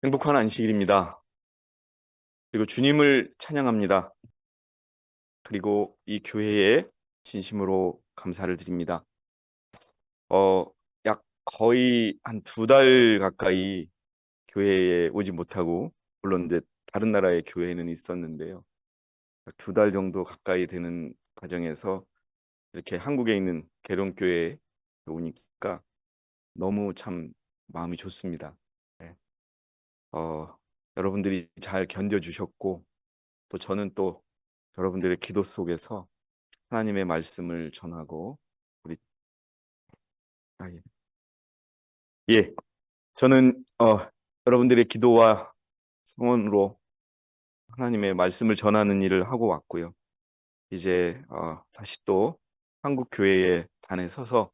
행복한 안식일입니다. 그리고 주님을 찬양합니다. 그리고 이 교회에 진심으로 감사를 드립니다. 약 거의 한 2달 가까이 교회에 오지 못하고, 물론 이제 다른 나라의 교회는 있었는데요. 약 2달 정도 가까이 되는 과정에서 이렇게 한국에 있는 계룡교회에 오니까 너무 참 마음이 좋습니다. 네. 여러분들이 잘 견뎌주셨고, 또 저는 또 여러분들의 기도 속에서 하나님의 말씀을 전하고 우리 예. 예, 저는 여러분들의 기도와 성원으로 하나님의 말씀을 전하는 일을 하고 왔고요. 이제 다시 또 한국 교회의 단에 서서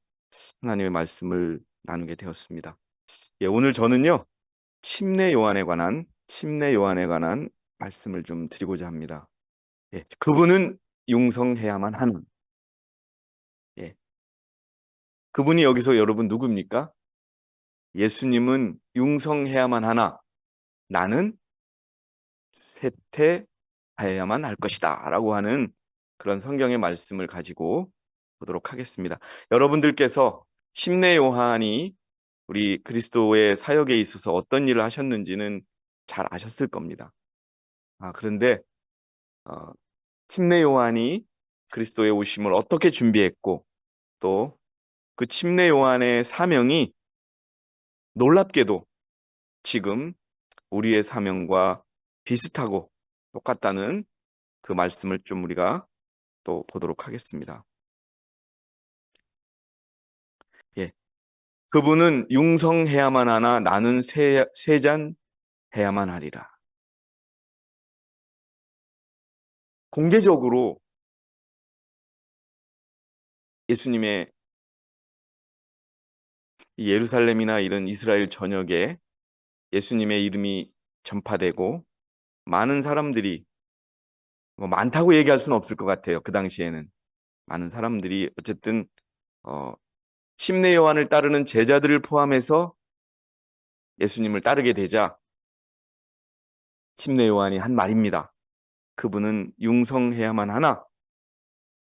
하나님의 말씀을 나누게 되었습니다. 예, 오늘 저는요 침례 요한에 관한 말씀을 좀 드리고자 합니다. 예, 그분은 융성해야만 하는, 예, 그분이 여기서 여러분 누굽니까? 예수님은 융성해야만 하나 나는 쇠퇴하여야만 할 것이다 라고 하는 그런 성경의 말씀을 가지고 보도록 하겠습니다. 여러분들께서 침례 요한이 우리 그리스도의 사역에 있어서 어떤 일을 하셨는지는 잘 아셨을 겁니다. 그런데 어, 침례 요한이 그리스도의 오심을 어떻게 준비했고, 또 그 침례 요한의 사명이 놀랍게도 지금 우리의 사명과 비슷하고 똑같다는 그 말씀을 좀 우리가 또 보도록 하겠습니다. 예. 그분은 융성해야만 하나 나는 쇠잔해야만 하리라. 공개적으로 예수님의 이 예루살렘이나 이런 이스라엘 전역에 예수님의 이름이 전파되고 많은 사람들이, 뭐 많다고 얘기할 수는 없을 것 같아요. 그 당시에는 많은 사람들이 어쨌든 어, 침례 요한을 따르는 제자들을 포함해서 예수님을 따르게 되자 침례 요한이 한 말입니다. 그분은 융성해야만 하나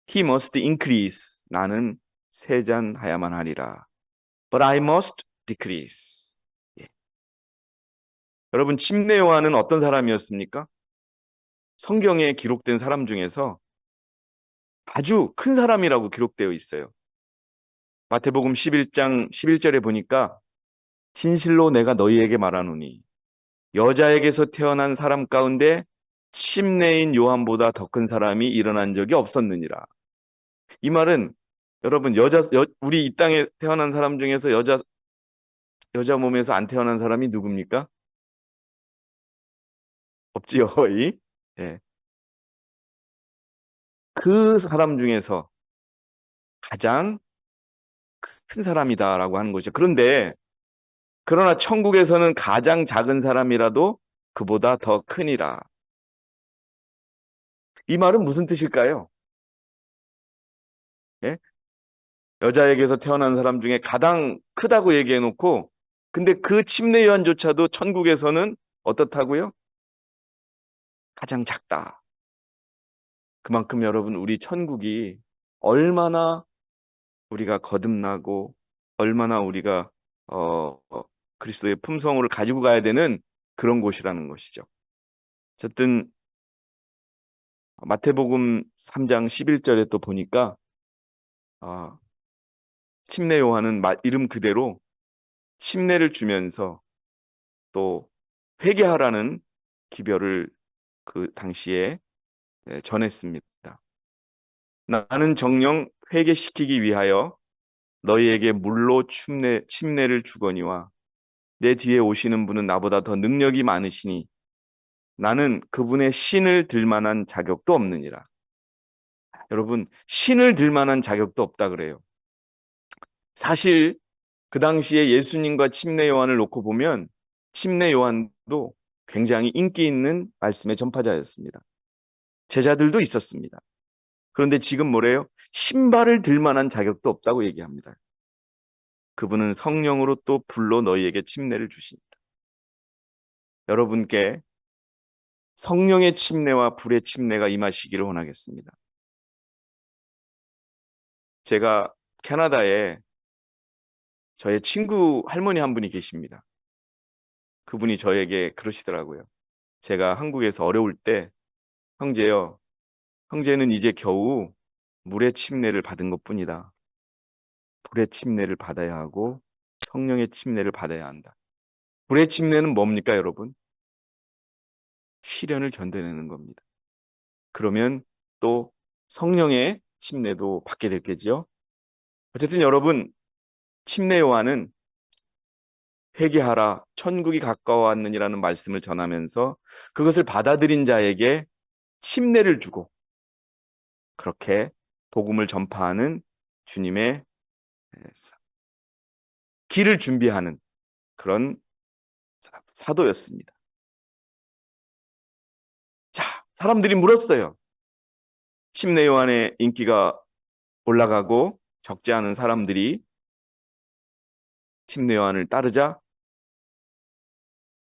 He must increase. 나는 세잔하야만 하리라. But I must decrease. 예. 여러분, 침례 요한은 어떤 사람이었습니까? 성경에 기록된 사람 중에서 아주 큰 사람이라고 기록되어 있어요. 마태복음 11장 11절에 보니까 진실로 내가 너희에게 말하노니 여자에게서 태어난 사람 가운데 침례인 요한보다 더 큰 사람이 일어난 적이 없었느니라. 이 말은 여러분 우리 이 땅에 태어난 사람 중에서 여자 몸에서 안 태어난 사람이 누굽니까? 없지요, 거의. 예. 그 사람 중에서 가장 큰 사람이다라고 하는 거죠. 그러나 천국에서는 가장 작은 사람이라도 그보다 더 크니라. 이 말은 무슨 뜻일까요? 예? 여자에게서 태어난 사람 중에 가장 크다고 얘기해 놓고, 근데 그 침례 요한조차도 천국에서는 어떻다고요? 가장 작다. 그만큼 여러분, 우리 천국이 얼마나 우리가 거듭나고 얼마나 우리가 그리스도의 품성을 가지고 가야 되는 그런 곳이라는 것이죠. 어쨌든 마태복음 3장 11절에 또 보니까 어, 침례 요한은 이름 그대로 침례를 주면서 또 회개하라는 기별을 그 당시에 전했습니다. 나는 정녕 회개시키기 위하여 너희에게 물로 침례를 주거니와 내 뒤에 오시는 분은 나보다 더 능력이 많으시니 나는 그분의 신을 들 만한 자격도 없느니라. 여러분, 신을 들 만한 자격도 없다 그래요. 사실 그 당시에 예수님과 침례 요한을 놓고 보면 침례 요한도 굉장히 인기 있는 말씀의 전파자였습니다. 제자들도 있었습니다. 그런데 지금 뭐래요? 신발을 들 만한 자격도 없다고 얘기합니다. 그분은 성령으로 또 불로 너희에게 침례를 주십니다. 여러분께 성령의 침례와 불의 침례가 임하시기를 원하겠습니다. 제가 캐나다에 저의 친구 할머니 한 분이 계십니다. 그분이 저에게 그러시더라고요. 제가 한국에서 어려울 때, 형제요, 형제는 이제 겨우 물의 침례를 받은 것뿐이다. 불의 침례를 받아야 하고 성령의 침례를 받아야 한다. 불의 침례는 뭡니까, 여러분? 시련을 견뎌내는 겁니다. 그러면 또 성령의 침례도 받게 될 게지요. 어쨌든 여러분, 침례 요한은 회개하라, 천국이 가까워왔느니라는 말씀을 전하면서 그것을 받아들인 자에게 침례를 주고 그렇게 복음을 전파하는 주님의 길을 준비하는 그런 사도였습니다. 자, 사람들이 물었어요. 침례 요한의 인기가 올라가고 적지 않은 사람들이 침례 요한을 따르자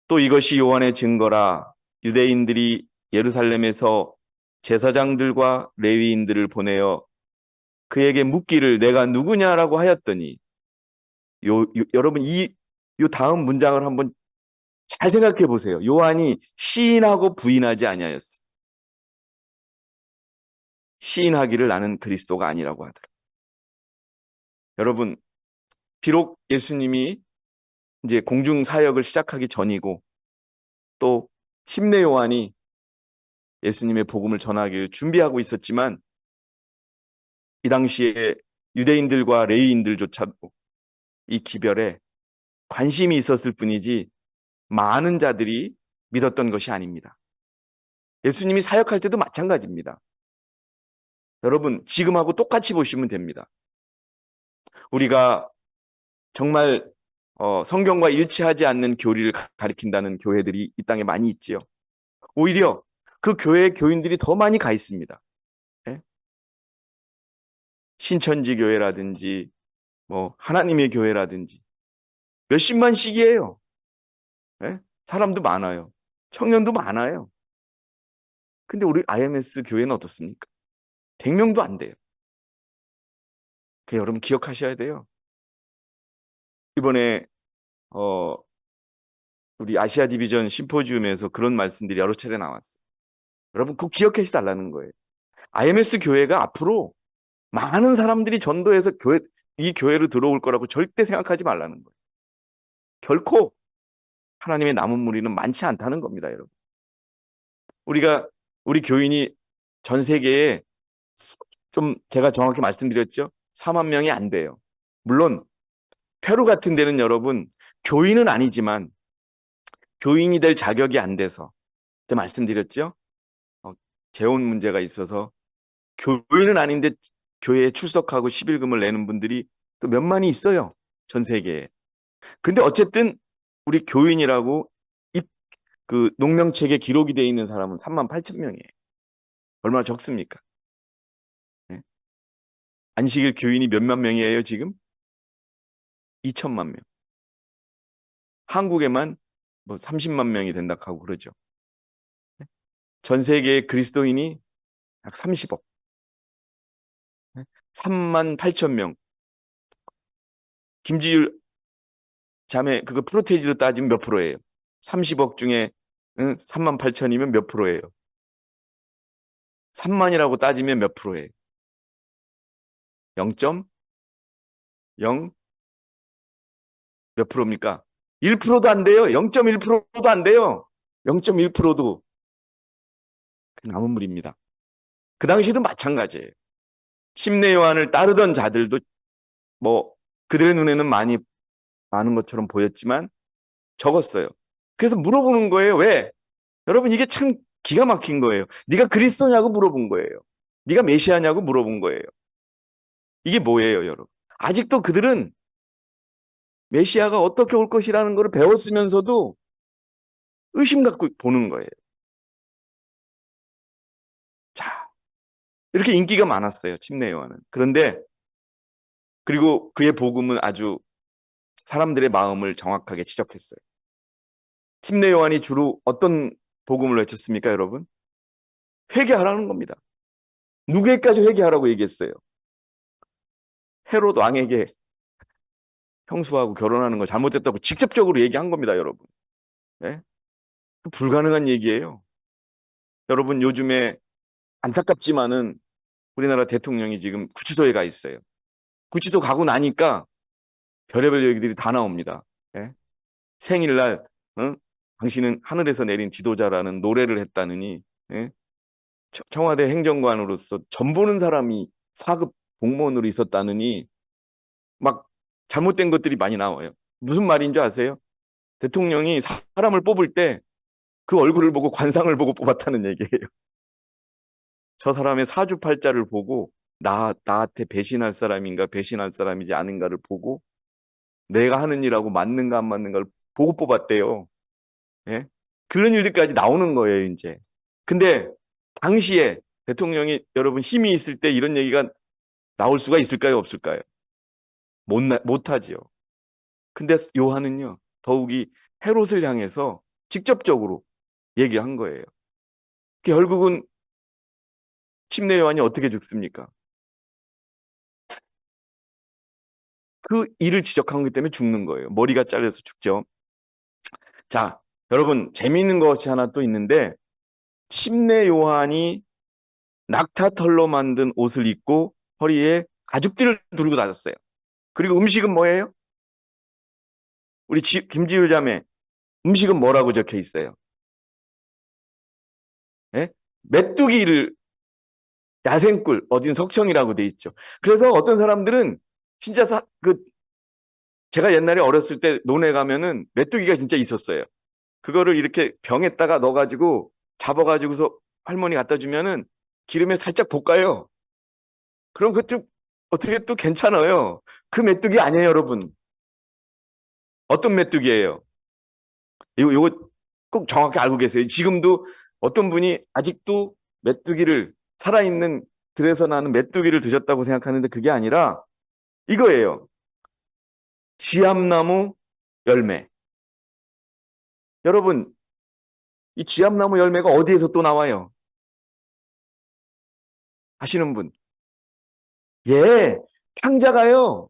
또 이것이 요한의 증거라 유대인들이 예루살렘에서 제사장들과 레위인들을 보내어 그에게 묻기를 내가 누구냐라고 하였더니 여러분 요 다음 문장을 한번 잘 생각해 보세요. 요한이 시인하고 부인하지 아니하였어. 시인하기를 나는 그리스도가 아니라고 하더라. 여러분, 비록 예수님이 이제 공중 사역을 시작하기 전이고 또 침례 요한이 예수님의 복음을 전하기 위해 준비하고 있었지만 이 당시에 유대인들과 레위인들조차도 이 기별에 관심이 있었을 뿐이지 많은 자들이 믿었던 것이 아닙니다. 예수님이 사역할 때도 마찬가지입니다. 여러분, 지금하고 똑같이 보시면 됩니다. 우리가 정말 성경과 일치하지 않는 교리를 가리킨다는 교회들이 이 땅에 많이 있지요. 오히려 그 교회의 교인들이 더 많이 가 있습니다. 예? 신천지 교회라든지 뭐 하나님의 교회라든지 몇십만씩이에요. 예? 사람도 많아요. 청년도 많아요. 근데 우리 IMS 교회는 어떻습니까? 100명도 안 돼요. 그 여러분 기억하셔야 돼요. 이번에 우리 아시아 디비전 심포지움에서 그런 말씀들이 여러 차례 나왔어요. 여러분 그거 기억해 달라는 거예요. IMS 교회가 앞으로 많은 사람들이 전도해서 이 교회로 들어올 거라고 절대 생각하지 말라는 거예요. 결코 하나님의 남은 무리는 많지 않다는 겁니다, 여러분. 우리 교인이 전 세계에 좀 제가 정확히 말씀드렸죠. 4만 명이 안 돼요. 물론 페루 같은 데는 여러분 교인은 아니지만 교인이 될 자격이 안 돼서 그때 말씀드렸죠. 재혼 문제가 있어서 교인은 아닌데 교회에 출석하고 11금을 내는 분들이 또 몇만이 있어요. 전 세계에. 근데 어쨌든 우리 교인이라고 그 농명책에 기록이 되어 있는 사람은 3만 8천 명이에요. 얼마나 적습니까? 네? 안식일 교인이 몇만 명이에요, 지금? 2천만 명. 한국에만 뭐 30만 명이 된다 하고 그러죠. 네? 전 세계의 그리스도인이 약 30억. 3만 8천 명. 김지율 자매 그거 프로테이지로 따지면 몇 프로예요? 30억 중에 3만 8천이면 몇 프로예요? 3만이라고 따지면 몇 프로예요? 0.0 몇 프로입니까? 1%도 안 돼요. 0.1%도 안 돼요. 0.1%도 남은 물입니다. 그 당시에도 마찬가지예요. 침례 요한을 따르던 자들도 뭐 그들의 눈에는 많은 것처럼 보였지만 적었어요. 그래서 물어보는 거예요. 왜? 여러분 이게 참 기가 막힌 거예요. 네가 그리스도냐고 물어본 거예요. 네가 메시아냐고 물어본 거예요. 이게 뭐예요, 여러분? 아직도 그들은 메시아가 어떻게 올 것이라는 걸 배웠으면서도 의심 갖고 보는 거예요. 자, 이렇게 인기가 많았어요, 침례 요한은. 그런데 그리고 그의 복음은 아주 사람들의 마음을 정확하게 지적했어요. 침례 요한이 주로 어떤 복음을 외쳤습니까, 여러분? 회개하라는 겁니다. 누구에게까지 회개하라고 얘기했어요? 헤롯 왕에게 형수하고 결혼하는 거 잘못됐다고 직접적으로 얘기한 겁니다, 여러분. 네? 불가능한 얘기예요. 여러분, 요즘에 안타깝지만은 우리나라 대통령이 지금 구치소에 가 있어요. 구치소 가고 나니까 별의별 얘기들이 다 나옵니다. 예? 생일날 당신은 하늘에서 내린 지도자라는 노래를 했다느니, 예? 청와대 행정관으로서 전 보는 사람이 4급 공무원으로 있었다느니 막 잘못된 것들이 많이 나와요. 무슨 말인 줄 아세요? 대통령이 사람을 뽑을 때 그 얼굴을 보고 관상을 보고 뽑았다는 얘기예요. 저 사람의 사주팔자를 보고 나한테 배신할 사람인가 배신할 사람이지 아닌가를 보고 내가 하는 일하고 맞는가 안 맞는가를 보고 뽑았대요. 예? 그런 일들까지 나오는 거예요, 이제. 근데 당시에 대통령이 여러분 힘이 있을 때 이런 얘기가 나올 수가 있을까요, 없을까요? 못하지요. 근데 요한은요, 더욱이 헤롯을 향해서 직접적으로 얘기한 거예요. 결국은 침례 요한이 어떻게 죽습니까? 그 일을 지적한 것 때문에 죽는 거예요. 머리가 잘려서 죽죠. 자, 여러분 재미있는 것이 하나 또 있는데 침례 요한이 낙타털로 만든 옷을 입고 허리에 가죽띠를 두르고 다녔어요. 그리고 음식은 뭐예요? 우리 김지율 자매, 음식은 뭐라고 적혀 있어요? 예? 메뚜기를 야생꿀, 어딘 석청이라고 돼 있죠. 그래서 어떤 사람들은 진짜 제가 옛날에 어렸을 때 논에 가면은 메뚜기가 진짜 있었어요. 그거를 이렇게 병에다가 넣어가지고 잡아가지고서 할머니 갖다 주면은 기름에 살짝 볶아요. 그럼 그것도 어떻게 또 괜찮아요. 그 메뚜기 아니에요, 여러분. 어떤 메뚜기예요? 요거 꼭 정확히 알고 계세요. 지금도 어떤 분이 아직도 메뚜기를 살아있는 들에서 나는 메뚜기를 드셨다고 생각하는데 그게 아니라 이거예요. 쥐암나무 열매. 여러분, 이 쥐암나무 열매가 어디에서 또 나와요? 아시는 분? 예, 탕자가요.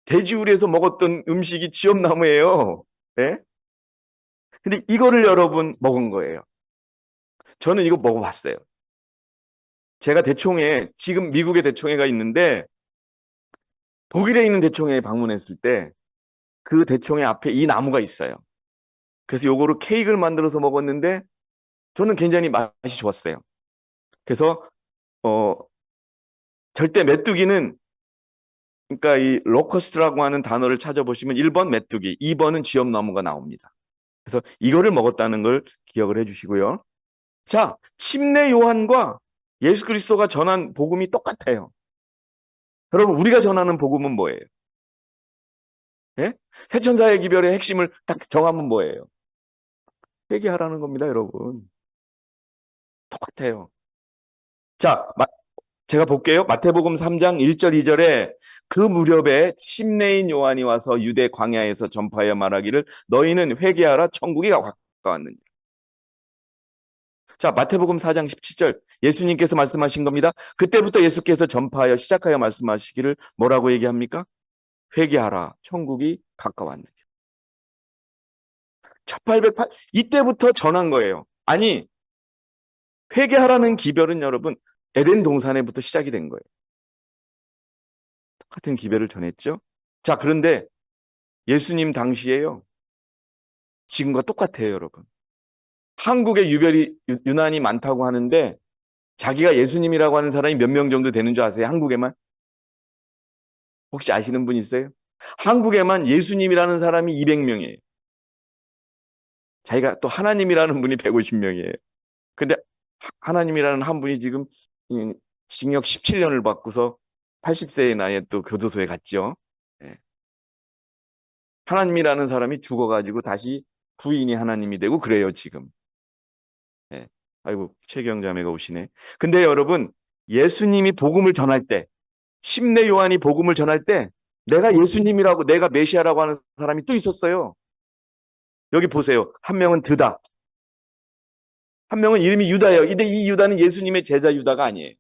돼지우리에서 먹었던 음식이 쥐암나무예요. 예? 근데 이거를 여러분 먹은 거예요. 저는 이거 먹어봤어요. 제가 대총회, 지금 미국의 대총회가 있는데 독일에 있는 대총회에 방문했을 때 그 대총회 앞에 이 나무가 있어요. 그래서 요거를 케이크를 만들어서 먹었는데 저는 굉장히 맛이 좋았어요. 그래서 어 절대 메뚜기는 그러니까 이 로커스트라고 하는 단어를 찾아보시면 1번 메뚜기, 2번은 쥐엄나무가 나옵니다. 그래서 이거를 먹었다는 걸 기억을 해주시고요. 자, 침례 요한과 예수 그리스도가 전한 복음이 똑같아요. 여러분, 우리가 전하는 복음은 뭐예요? 예? 새천사의 기별의 핵심을 딱 정하면 뭐예요? 회개하라는 겁니다, 여러분. 똑같아요. 자, 제가 볼게요. 마태복음 3장 1절 2절에 그 무렵에 침례인 요한이 와서 유대 광야에서 전파하여 말하기를 너희는 회개하라 천국이 가까웠느니라. 자, 마태복음 4장 17절 예수님께서 말씀하신 겁니다. 그때부터 예수께서 전파하여 시작하여 말씀하시기를 뭐라고 얘기합니까? 회개하라 천국이 가까웠느니라. 1808 이때부터 전한 거예요. 아니, 회개하라는 기별은 여러분 에덴 동산에부터 시작이 된 거예요. 똑같은 기별을 전했죠. 자, 그런데 예수님 당시에요. 지금과 똑같아요, 여러분. 한국에 유난히 많다고 하는데 자기가 예수님이라고 하는 사람이 몇 명 정도 되는 줄 아세요? 한국에만? 혹시 아시는 분 있어요? 한국에만 예수님이라는 사람이 200명이에요. 자기가 또 하나님이라는 분이 150명이에요. 근데 하나님이라는 한 분이 지금 징역 17년을 받고서 80세의 나이에 또 교도소에 갔죠. 예. 하나님이라는 사람이 죽어가지고 다시 부인이 하나님이 되고 그래요, 지금. 예. 아이고, 최경자매가 오시네. 근데 여러분, 예수님이 복음을 전할 때, 침례 요한이 복음을 전할 때, 내가 예수님이라고, 내가 메시아라고 하는 사람이 또 있었어요. 여기 보세요. 한 명은 드다. 한 명은 이름이 유다예요. 근데 이 유다는 예수님의 제자 유다가 아니에요.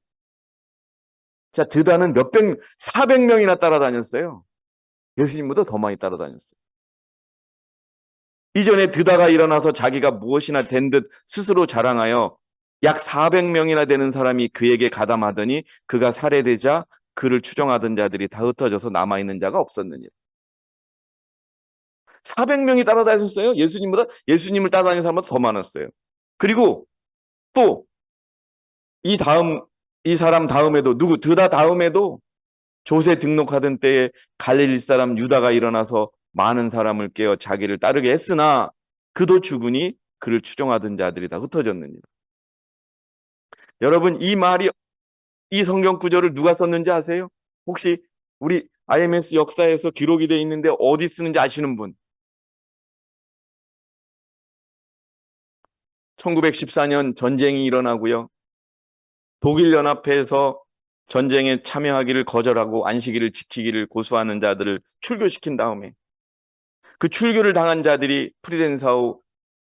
자, 드다는 400명이나 따라다녔어요. 예수님보다 더 많이 따라다녔어요. 이전에 드다가 일어나서 자기가 무엇이나 된 듯 스스로 자랑하여 약 400명이나 되는 사람이 그에게 가담하더니 그가 살해되자 그를 추종하던 자들이 다 흩어져서 남아있는 자가 없었느니라. 400명이 따라다녔어요. 예수님을 따라다니는 사람보다 더 많았어요. 그리고 또 이 사람 다음에도 드다 다음에도 조세 등록하던 때에 갈릴리 사람 유다가 일어나서 많은 사람을 깨어 자기를 따르게 했으나 그도 죽으니 그를 추종하던 자들이 다 흩어졌느니라. 여러분, 이 성경 구절을 누가 썼는지 아세요? 혹시 우리 IMS 역사에서 기록이 되어 있는데 어디 쓰는지 아시는 분? 1914년 전쟁이 일어나고요. 독일 연합회에서 전쟁에 참여하기를 거절하고 안식일을 지키기를 고수하는 자들을 출교시킨 다음에 그 출교를 당한 자들이 프리덴사우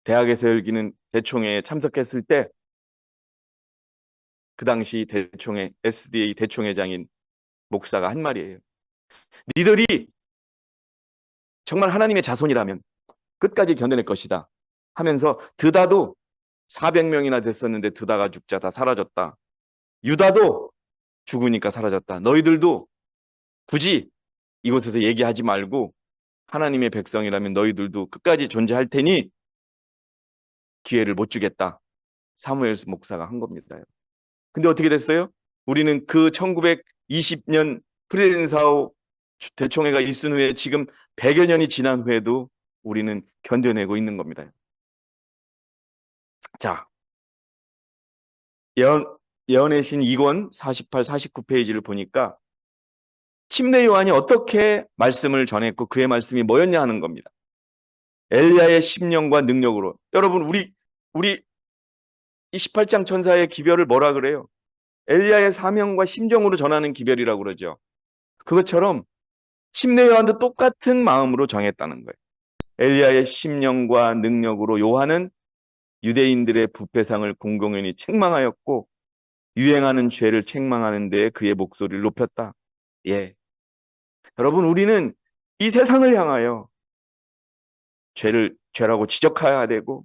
대학에서 열리는 대총회에 참석했을 때 그 당시 SDA 대총회장인 목사가 한 말이에요. 니들이 정말 하나님의 자손이라면 끝까지 견뎌낼 것이다 하면서 드다도 400명이나 됐었는데 드다가 죽자 다 사라졌다. 유다도 죽으니까 사라졌다. 너희들도 굳이 이곳에서 얘기하지 말고 하나님의 백성이라면 너희들도 끝까지 존재할 테니 기회를 못 주겠다. 사무엘 목사가 한 겁니다. 근데 어떻게 됐어요? 우리는 그 1920년 프레덴사우 대총회가 있은 후에 지금 100여 년이 지난 후에도 우리는 견뎌내고 있는 겁니다. 자, 예언의 신 2권 48, 49페이지를 보니까 침례 요한이 어떻게 말씀을 전했고 그의 말씀이 뭐였냐 하는 겁니다. 엘리야의 심령과 능력으로. 여러분, 우리 이 18장 천사의 기별을 뭐라 그래요? 엘리야의 사명과 심정으로 전하는 기별이라고 그러죠. 그것처럼 침례 요한도 똑같은 마음으로 정했다는 거예요. 엘리야의 심령과 능력으로 요한은 유대인들의 부패상을 공공연히 책망하였고 유행하는 죄를 책망하는 데에 그의 목소리를 높였다. 예. 여러분, 우리는 이 세상을 향하여 죄라고 지적해야 되고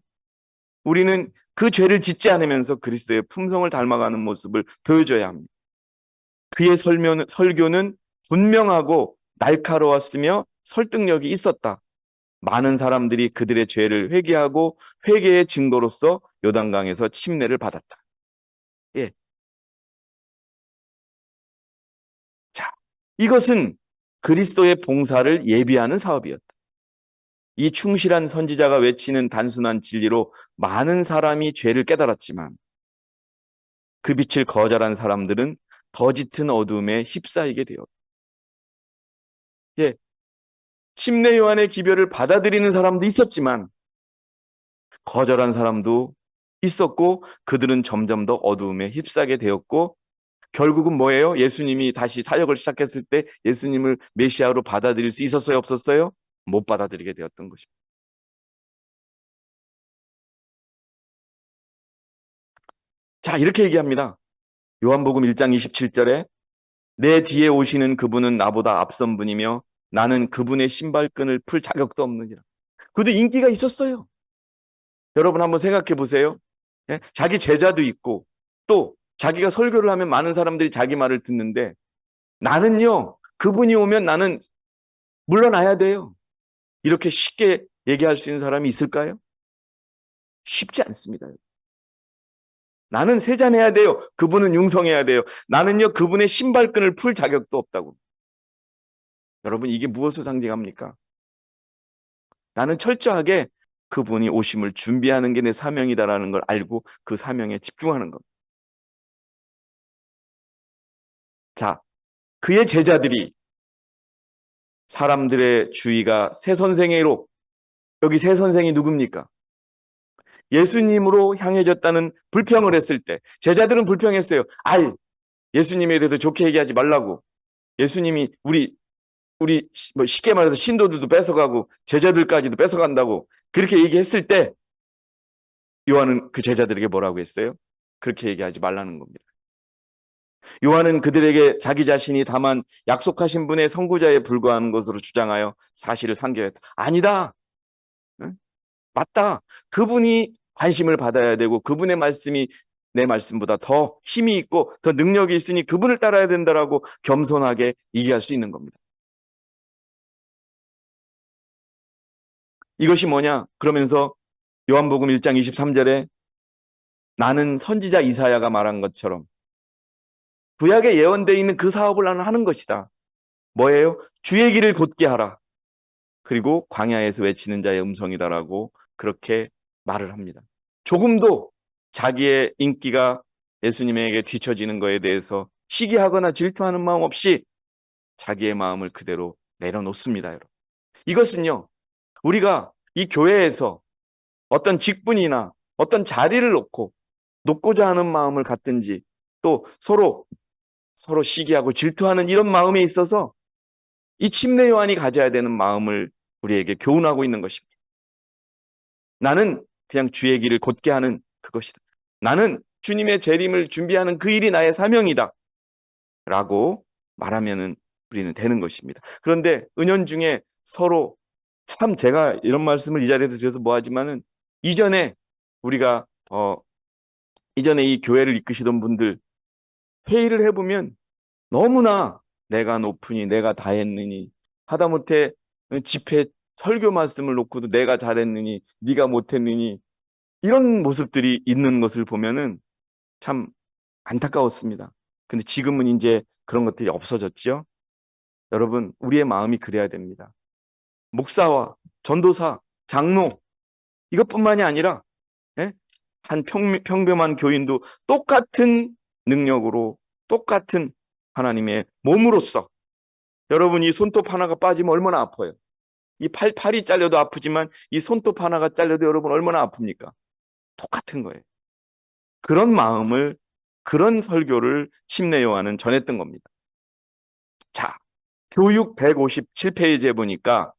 우리는 그 죄를 짓지 않으면서 그리스도의 품성을 닮아가는 모습을 보여줘야 합니다. 그의 설교는 분명하고 날카로웠으며 설득력이 있었다. 많은 사람들이 그들의 죄를 회개하고 회개의 증거로서 요단강에서 침례를 받았다. 예. 자, 이것은 그리스도의 봉사를 예비하는 사업이었다. 이 충실한 선지자가 외치는 단순한 진리로 많은 사람이 죄를 깨달았지만 그 빛을 거절한 사람들은 더 짙은 어둠에 휩싸이게 되었다. 예. 침례 요한의 기별을 받아들이는 사람도 있었지만 거절한 사람도 있었고 그들은 점점 더 어두움에 휩싸게 되었고 결국은 뭐예요? 예수님이 다시 사역을 시작했을 때 예수님을 메시아로 받아들일 수 있었어요? 없었어요? 못 받아들이게 되었던 것입니다. 자, 이렇게 얘기합니다. 요한복음 1장 27절에 내 뒤에 오시는 그분은 나보다 앞선 분이며 나는 그분의 신발끈을 풀 자격도 없느니라. 그도 인기가 있었어요. 여러분 한번 생각해 보세요. 예? 자기 제자도 있고 또 자기가 설교를 하면 많은 사람들이 자기 말을 듣는데 나는요, 그분이 오면 나는 물러나야 돼요. 이렇게 쉽게 얘기할 수 있는 사람이 있을까요? 쉽지 않습니다. 나는 세잔해야 돼요. 그분은 융성해야 돼요. 나는요, 그분의 신발끈을 풀 자격도 없다고. 여러분, 이게 무엇을 상징합니까? 나는 철저하게 그분이 오심을 준비하는 게 내 사명이다라는 걸 알고 그 사명에 집중하는 겁니다. 자, 그의 제자들이 사람들의 주의가 새 선생의로, 여기 새 선생이 누굽니까? 예수님으로 향해졌다는 불평을 했을 때 제자들은 불평했어요. 예수님에 대해서 좋게 얘기하지 말라고. 예수님이 우리 우리 뭐 쉽게 말해서 신도들도 뺏어가고 제자들까지도 뺏어간다고 그렇게 얘기했을 때 요한은 그 제자들에게 뭐라고 했어요? 그렇게 얘기하지 말라는 겁니다. 요한은 그들에게 자기 자신이 다만 약속하신 분의 선구자에 불과한 것으로 주장하여 사실을 상기했다. 아니다. 응? 맞다. 그분이 관심을 받아야 되고 그분의 말씀이 내 말씀보다 더 힘이 있고 더 능력이 있으니 그분을 따라야 된다라고 겸손하게 얘기할 수 있는 겁니다. 이것이 뭐냐? 그러면서 요한복음 1장 23절에 나는 선지자 이사야가 말한 것처럼 구약에 예언되어 있는 그 사업을 나는 하는 것이다. 뭐예요? 주의 길을 곧게 하라. 그리고 광야에서 외치는 자의 음성이다라고 그렇게 말을 합니다. 조금도 자기의 인기가 예수님에게 뒤처지는 것에 대해서 시기하거나 질투하는 마음 없이 자기의 마음을 그대로 내려놓습니다, 여러분. 이것은요, 우리가 이 교회에서 어떤 직분이나 어떤 자리를 놓고자 하는 마음을 갖든지 또 서로 시기하고 질투하는 이런 마음에 있어서 이 침례 요한이 가져야 되는 마음을 우리에게 교훈하고 있는 것입니다. 나는 그냥 주의 길을 곧게 하는 그것이다. 나는 주님의 재림을 준비하는 그 일이 나의 사명이다. 라고 말하면은 우리는 되는 것입니다. 그런데 은연중에 서로 참 제가 이런 말씀을 이 자리에서 드려서 뭐하지만은 우리가 이전에 이 교회를 이끄시던 분들 회의를 해보면 너무나 내가 높으니 내가 다 했느니 하다못해 집회 설교 말씀을 놓고도 내가 잘했느니 네가 못했느니 이런 모습들이 있는 것을 보면은 참 안타까웠습니다. 근데 지금은 이제 그런 것들이 없어졌죠. 여러분, 우리의 마음이 그래야 됩니다. 목사와 전도사, 장로 이것뿐만이 아니라 한 평범한 교인도 똑같은 능력으로 똑같은 하나님의 몸으로서 여러분 이 손톱 하나가 빠지면 얼마나 아파요. 이 팔이 잘려도 아프지만 이 손톱 하나가 잘려도 여러분 얼마나 아픕니까? 똑같은 거예요. 그런 마음을 그런 설교를 침례 요한은 전했던 겁니다. 자, 교육 157페이지에 보니까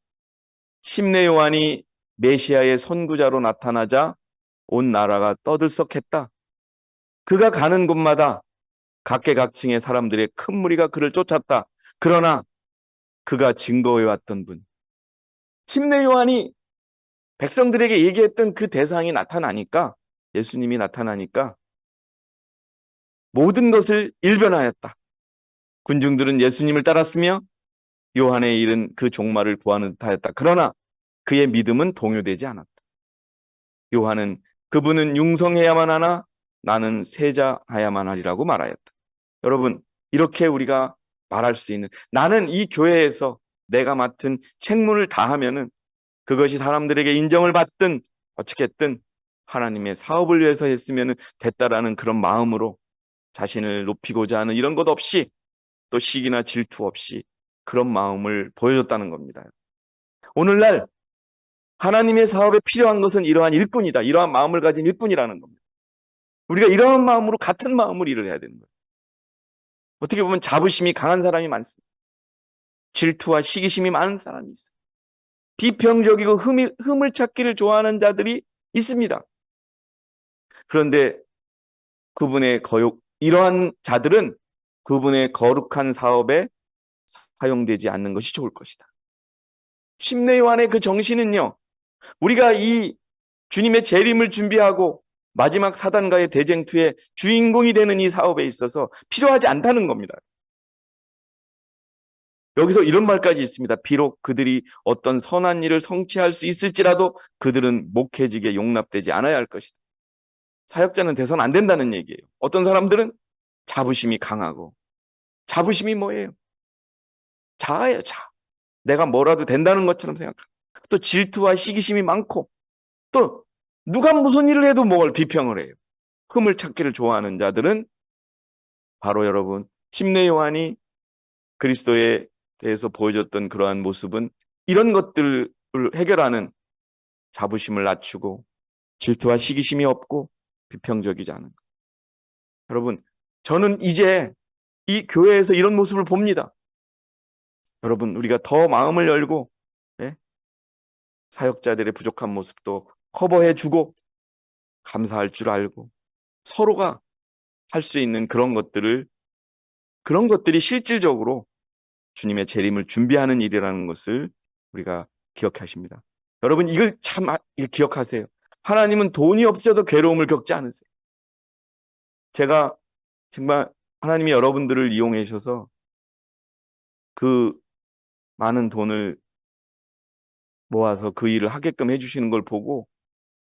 침례 요한이 메시아의 선구자로 나타나자 온 나라가 떠들썩했다. 그가 가는 곳마다 각계각층의 사람들의 큰 무리가 그를 쫓았다. 그러나 그가 증거해왔던 분, 침례 요한이 백성들에게 얘기했던 그 대상이 나타나니까 예수님이 나타나니까 모든 것을 일변하였다. 군중들은 예수님을 따랐으며 요한의 일은 그 종말을 구하는 듯하였다. 그러나 그의 믿음은 동요되지 않았다. 요한은 그분은 융성해야만 하나 나는 세자하야만 하리라고 말하였다. 여러분, 이렇게 우리가 말할 수 있는 나는 이 교회에서 내가 맡은 책무를 다하면은 그것이 사람들에게 인정을 받든 어떻게 했든 하나님의 사업을 위해서 했으면 됐다라는 그런 마음으로 자신을 높이고자 하는 이런 것 없이 또 시기나 질투 없이 그런 마음을 보여줬다는 겁니다. 오늘날 하나님의 사업에 필요한 것은 이러한 일꾼이다. 이러한 마음을 가진 일꾼이라는 겁니다. 우리가 이러한 마음으로 같은 마음으로 일을 해야 되는 거예요. 어떻게 보면 자부심이 강한 사람이 많습니다. 질투와 시기심이 많은 사람이 있어요. 비평적이고 흠을 찾기를 좋아하는 자들이 있습니다. 그런데 이러한 자들은 그분의 거룩한 사업에 사용되지 않는 것이 좋을 것이다. 침례 요한의 그 정신은요, 우리가 이 주님의 재림을 준비하고 마지막 사단과의 대쟁투의 주인공이 되는 이 사업에 있어서 필요하지 않다는 겁니다. 여기서 이런 말까지 있습니다. 비록 그들이 어떤 선한 일을 성취할 수 있을지라도 그들은 목회직에 용납되지 않아야 할 것이다. 사역자는 돼서는 안 된다는 얘기예요. 어떤 사람들은 자부심이 강하고 자부심이 뭐예요? 자아예요, 자아. 내가 뭐라도 된다는 것처럼 생각하고 또 질투와 시기심이 많고 또 누가 무슨 일을 해도 뭘 비평을 해요. 흠을 찾기를 좋아하는 자들은 바로 여러분 침례 요한이 그리스도에 대해서 보여줬던 그러한 모습은 이런 것들을 해결하는 자부심을 낮추고 질투와 시기심이 없고 비평적이지 않은 것. 여러분 저는 이제 이 교회에서 이런 모습을 봅니다. 여러분, 우리가 더 마음을 열고, 예? 사역자들의 부족한 모습도 커버해주고 감사할 줄 알고 서로가 할 수 있는 그런 것들이 실질적으로 주님의 재림을 준비하는 일이라는 것을 우리가 기억하십니다. 여러분, 이걸 참 이거 기억하세요. 하나님은 돈이 없어도 괴로움을 겪지 않으세요. 제가 정말 하나님이 여러분들을 이용해 주셔서 그 많은 돈을 모아서 그 일을 하게끔 해주시는 걸 보고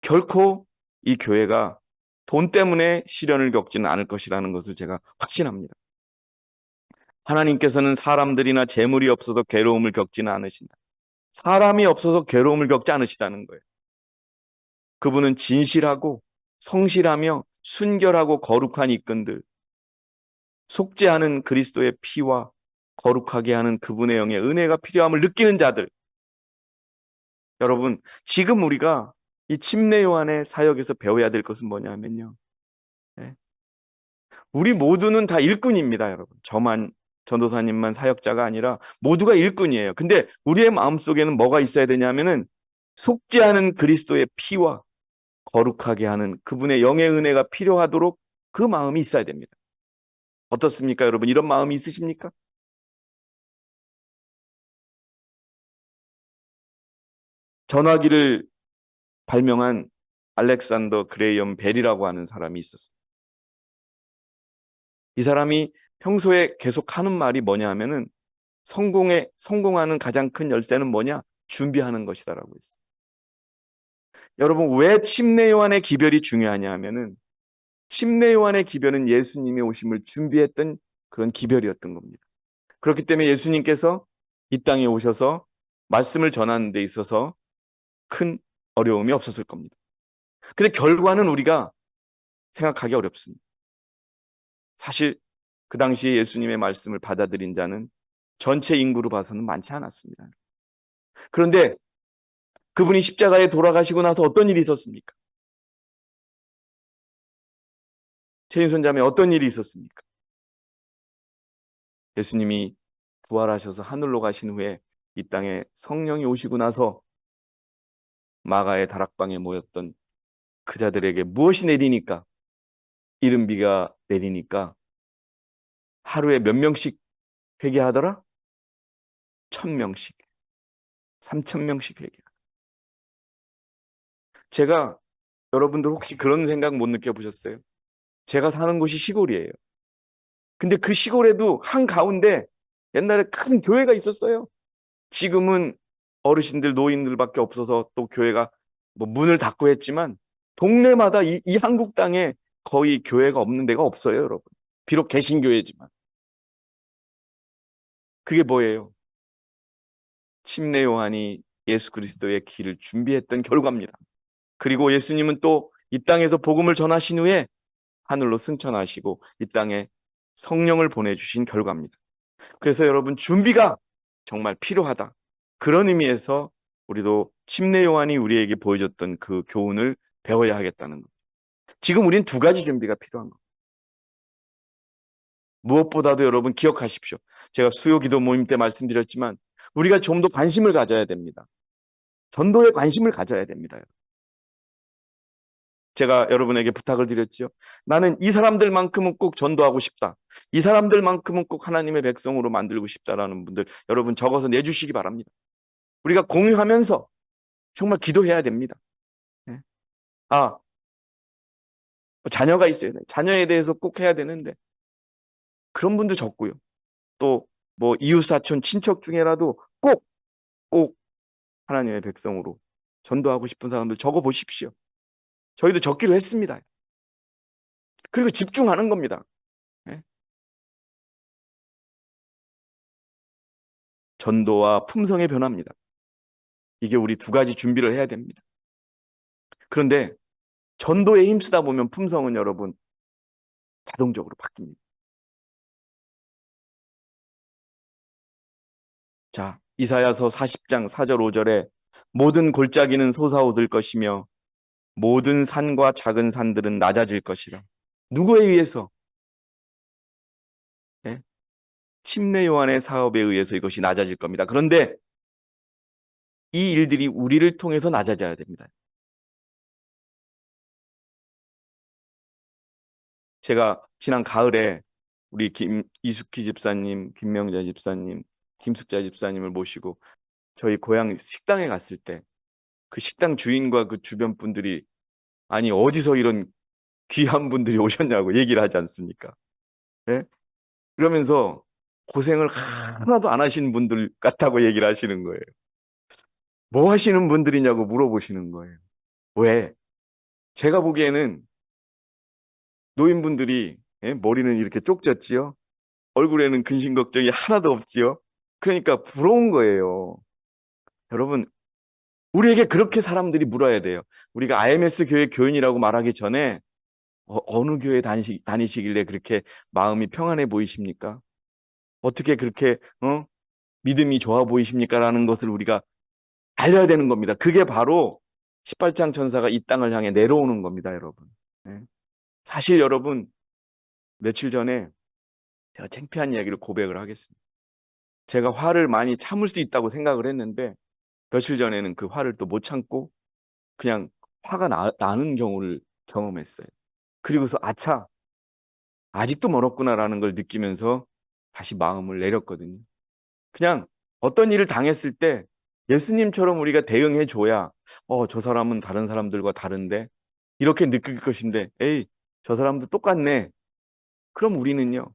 결코 이 교회가 돈 때문에 시련을 겪지는 않을 것이라는 것을 제가 확신합니다. 하나님께서는 사람들이나 재물이 없어서 괴로움을 겪지는 않으신다. 사람이 없어서 괴로움을 겪지 않으시다는 거예요. 그분은 진실하고 성실하며 순결하고 거룩한 이끈들, 속죄하는 그리스도의 피와 거룩하게 하는 그분의 영의 은혜가 필요함을 느끼는 자들. 여러분, 지금 우리가 이 침례 요한의 사역에서 배워야 될 것은 뭐냐면요. 예. 우리 모두는 다 일꾼입니다, 여러분. 전도사님만 사역자가 아니라 모두가 일꾼이에요. 근데 우리의 마음속에는 뭐가 있어야 되냐면은 속죄하는 그리스도의 피와 거룩하게 하는 그분의 영의 은혜가 필요하도록 그 마음이 있어야 됩니다. 어떻습니까, 여러분? 이런 마음이 있으십니까? 전화기를 발명한 알렉산더 그레이엄 벨이라고 하는 사람이 있었어요. 이 사람이 평소에 계속 하는 말이 뭐냐 하면은 성공하는 가장 큰 열쇠는 뭐냐? 준비하는 것이다라고 했어요. 여러분, 왜 침례 요한의 기별이 중요하냐 하면은 침례 요한의 기별은 예수님의 오심을 준비했던 그런 기별이었던 겁니다. 그렇기 때문에 예수님께서 이 땅에 오셔서 말씀을 전하는 데 있어서 큰 어려움이 없었을 겁니다. 근데 결과는 우리가 생각하기 어렵습니다. 사실 그 당시에 예수님의 말씀을 받아들인 자는 전체 인구로 봐서는 많지 않았습니다. 그런데 그분이 십자가에 돌아가시고 나서 어떤 일이 있었습니까? 최인손 자매, 어떤 일이 있었습니까? 예수님이 부활하셔서 하늘로 가신 후에 이 땅에 성령이 오시고 나서 마가의 다락방에 모였던 그 자들에게 무엇이 내리니까? 이른비가 내리니까 하루에 몇 명씩 회개하더라? 1,000명씩, 3,000명씩 회개. 제가 여러분들 혹시 그런 생각 못 느껴보셨어요? 제가 사는 곳이 시골이에요. 근데 그 시골에도 한가운데 옛날에 큰 교회가 있었어요. 지금은 어르신들, 노인들밖에 없어서 또 교회가 뭐 문을 닫고 했지만 동네마다 이 한국 땅에 거의 교회가 없는 데가 없어요, 여러분. 비록 개신교회지만. 그게 뭐예요? 침례 요한이 예수 그리스도의 길을 준비했던 결과입니다. 그리고 예수님은 또 이 땅에서 복음을 전하신 후에 하늘로 승천하시고 이 땅에 성령을 보내주신 결과입니다. 그래서 여러분, 준비가 정말 필요하다. 그런 의미에서 우리도 침례 요한이 우리에게 보여줬던 그 교훈을 배워야 하겠다는 것. 지금 우린 두 가지 준비가 필요한 것. 무엇보다도 여러분 기억하십시오. 제가 수요 기도 모임 때 말씀드렸지만 우리가 좀 더 관심을 가져야 됩니다. 전도에 관심을 가져야 됩니다. 제가 여러분에게 부탁을 드렸죠. 나는 이 사람들만큼은 꼭 전도하고 싶다. 이 사람들만큼은 꼭 하나님의 백성으로 만들고 싶다라는 분들 여러분 적어서 내주시기 바랍니다. 우리가 공유하면서 정말 기도해야 됩니다. 예. 아, 자녀가 있어야 돼. 자녀에 대해서 꼭 해야 되는데 그런 분도 적고요. 또 뭐 이웃 사촌 친척 중에라도 꼭 하나님의 백성으로 전도하고 싶은 사람들 적어 보십시오. 저희도 적기로 했습니다. 그리고 집중하는 겁니다. 예. 전도와 품성의 변화입니다. 이게 우리 두 가지 준비를 해야 됩니다. 그런데 전도에 힘쓰다 보면 품성은 여러분 자동적으로 바뀝니다. 자, 이사야서 40장 4절 5절에 모든 골짜기는 솟아오를 것이며 모든 산과 작은 산들은 낮아질 것이라. 누구에 의해서? 예? 침례 요한의 사업에 의해서 이것이 낮아질 겁니다. 그런데 이 일들이 우리를 통해서 낮아져야 됩니다. 제가 지난 가을에 우리 이숙희 집사님, 김명자 집사님, 김숙자 집사님을 모시고 저희 고향 식당에 갔을 때 그 식당 주인과 그 주변 분들이 아니 어디서 이런 귀한 분들이 오셨냐고 얘기를 하지 않습니까? 예? 그러면서 고생을 하나도 안 하신 분들 같다고 얘기를 하시는 거예요. 뭐 하시는 분들이냐고 물어보시는 거예요. 왜? 제가 보기에는 노인분들이 머리는 이렇게 쪽졌지요. 얼굴에는 근심 걱정이 하나도 없지요. 그러니까 부러운 거예요. 여러분, 우리에게 그렇게 사람들이 물어야 돼요. 우리가 IMS 교회 교인이라고 말하기 전에 어느 교회 다니시길래 그렇게 마음이 평안해 보이십니까? 어떻게 그렇게 믿음이 좋아 보이십니까? 라는 것을 우리가 알려야 되는 겁니다. 그게 바로 18장 천사가 이 땅을 향해 내려오는 겁니다, 여러분. 네. 사실 여러분, 며칠 전에 제가 창피한 이야기를 고백을 하겠습니다. 제가 화를 많이 참을 수 있다고 생각을 했는데 며칠 전에는 그 화를 또 못 참고 그냥 화가 나는 경우를 경험했어요. 그리고서 아차, 아직도 멀었구나라는 걸 느끼면서 다시 마음을 내렸거든요. 그냥 어떤 일을 당했을 때 예수님처럼 우리가 대응해 줘야 저 사람은 다른 사람들과 다른데 이렇게 느낄 것인데 에이, 저 사람도 똑같네. 그럼 우리는요.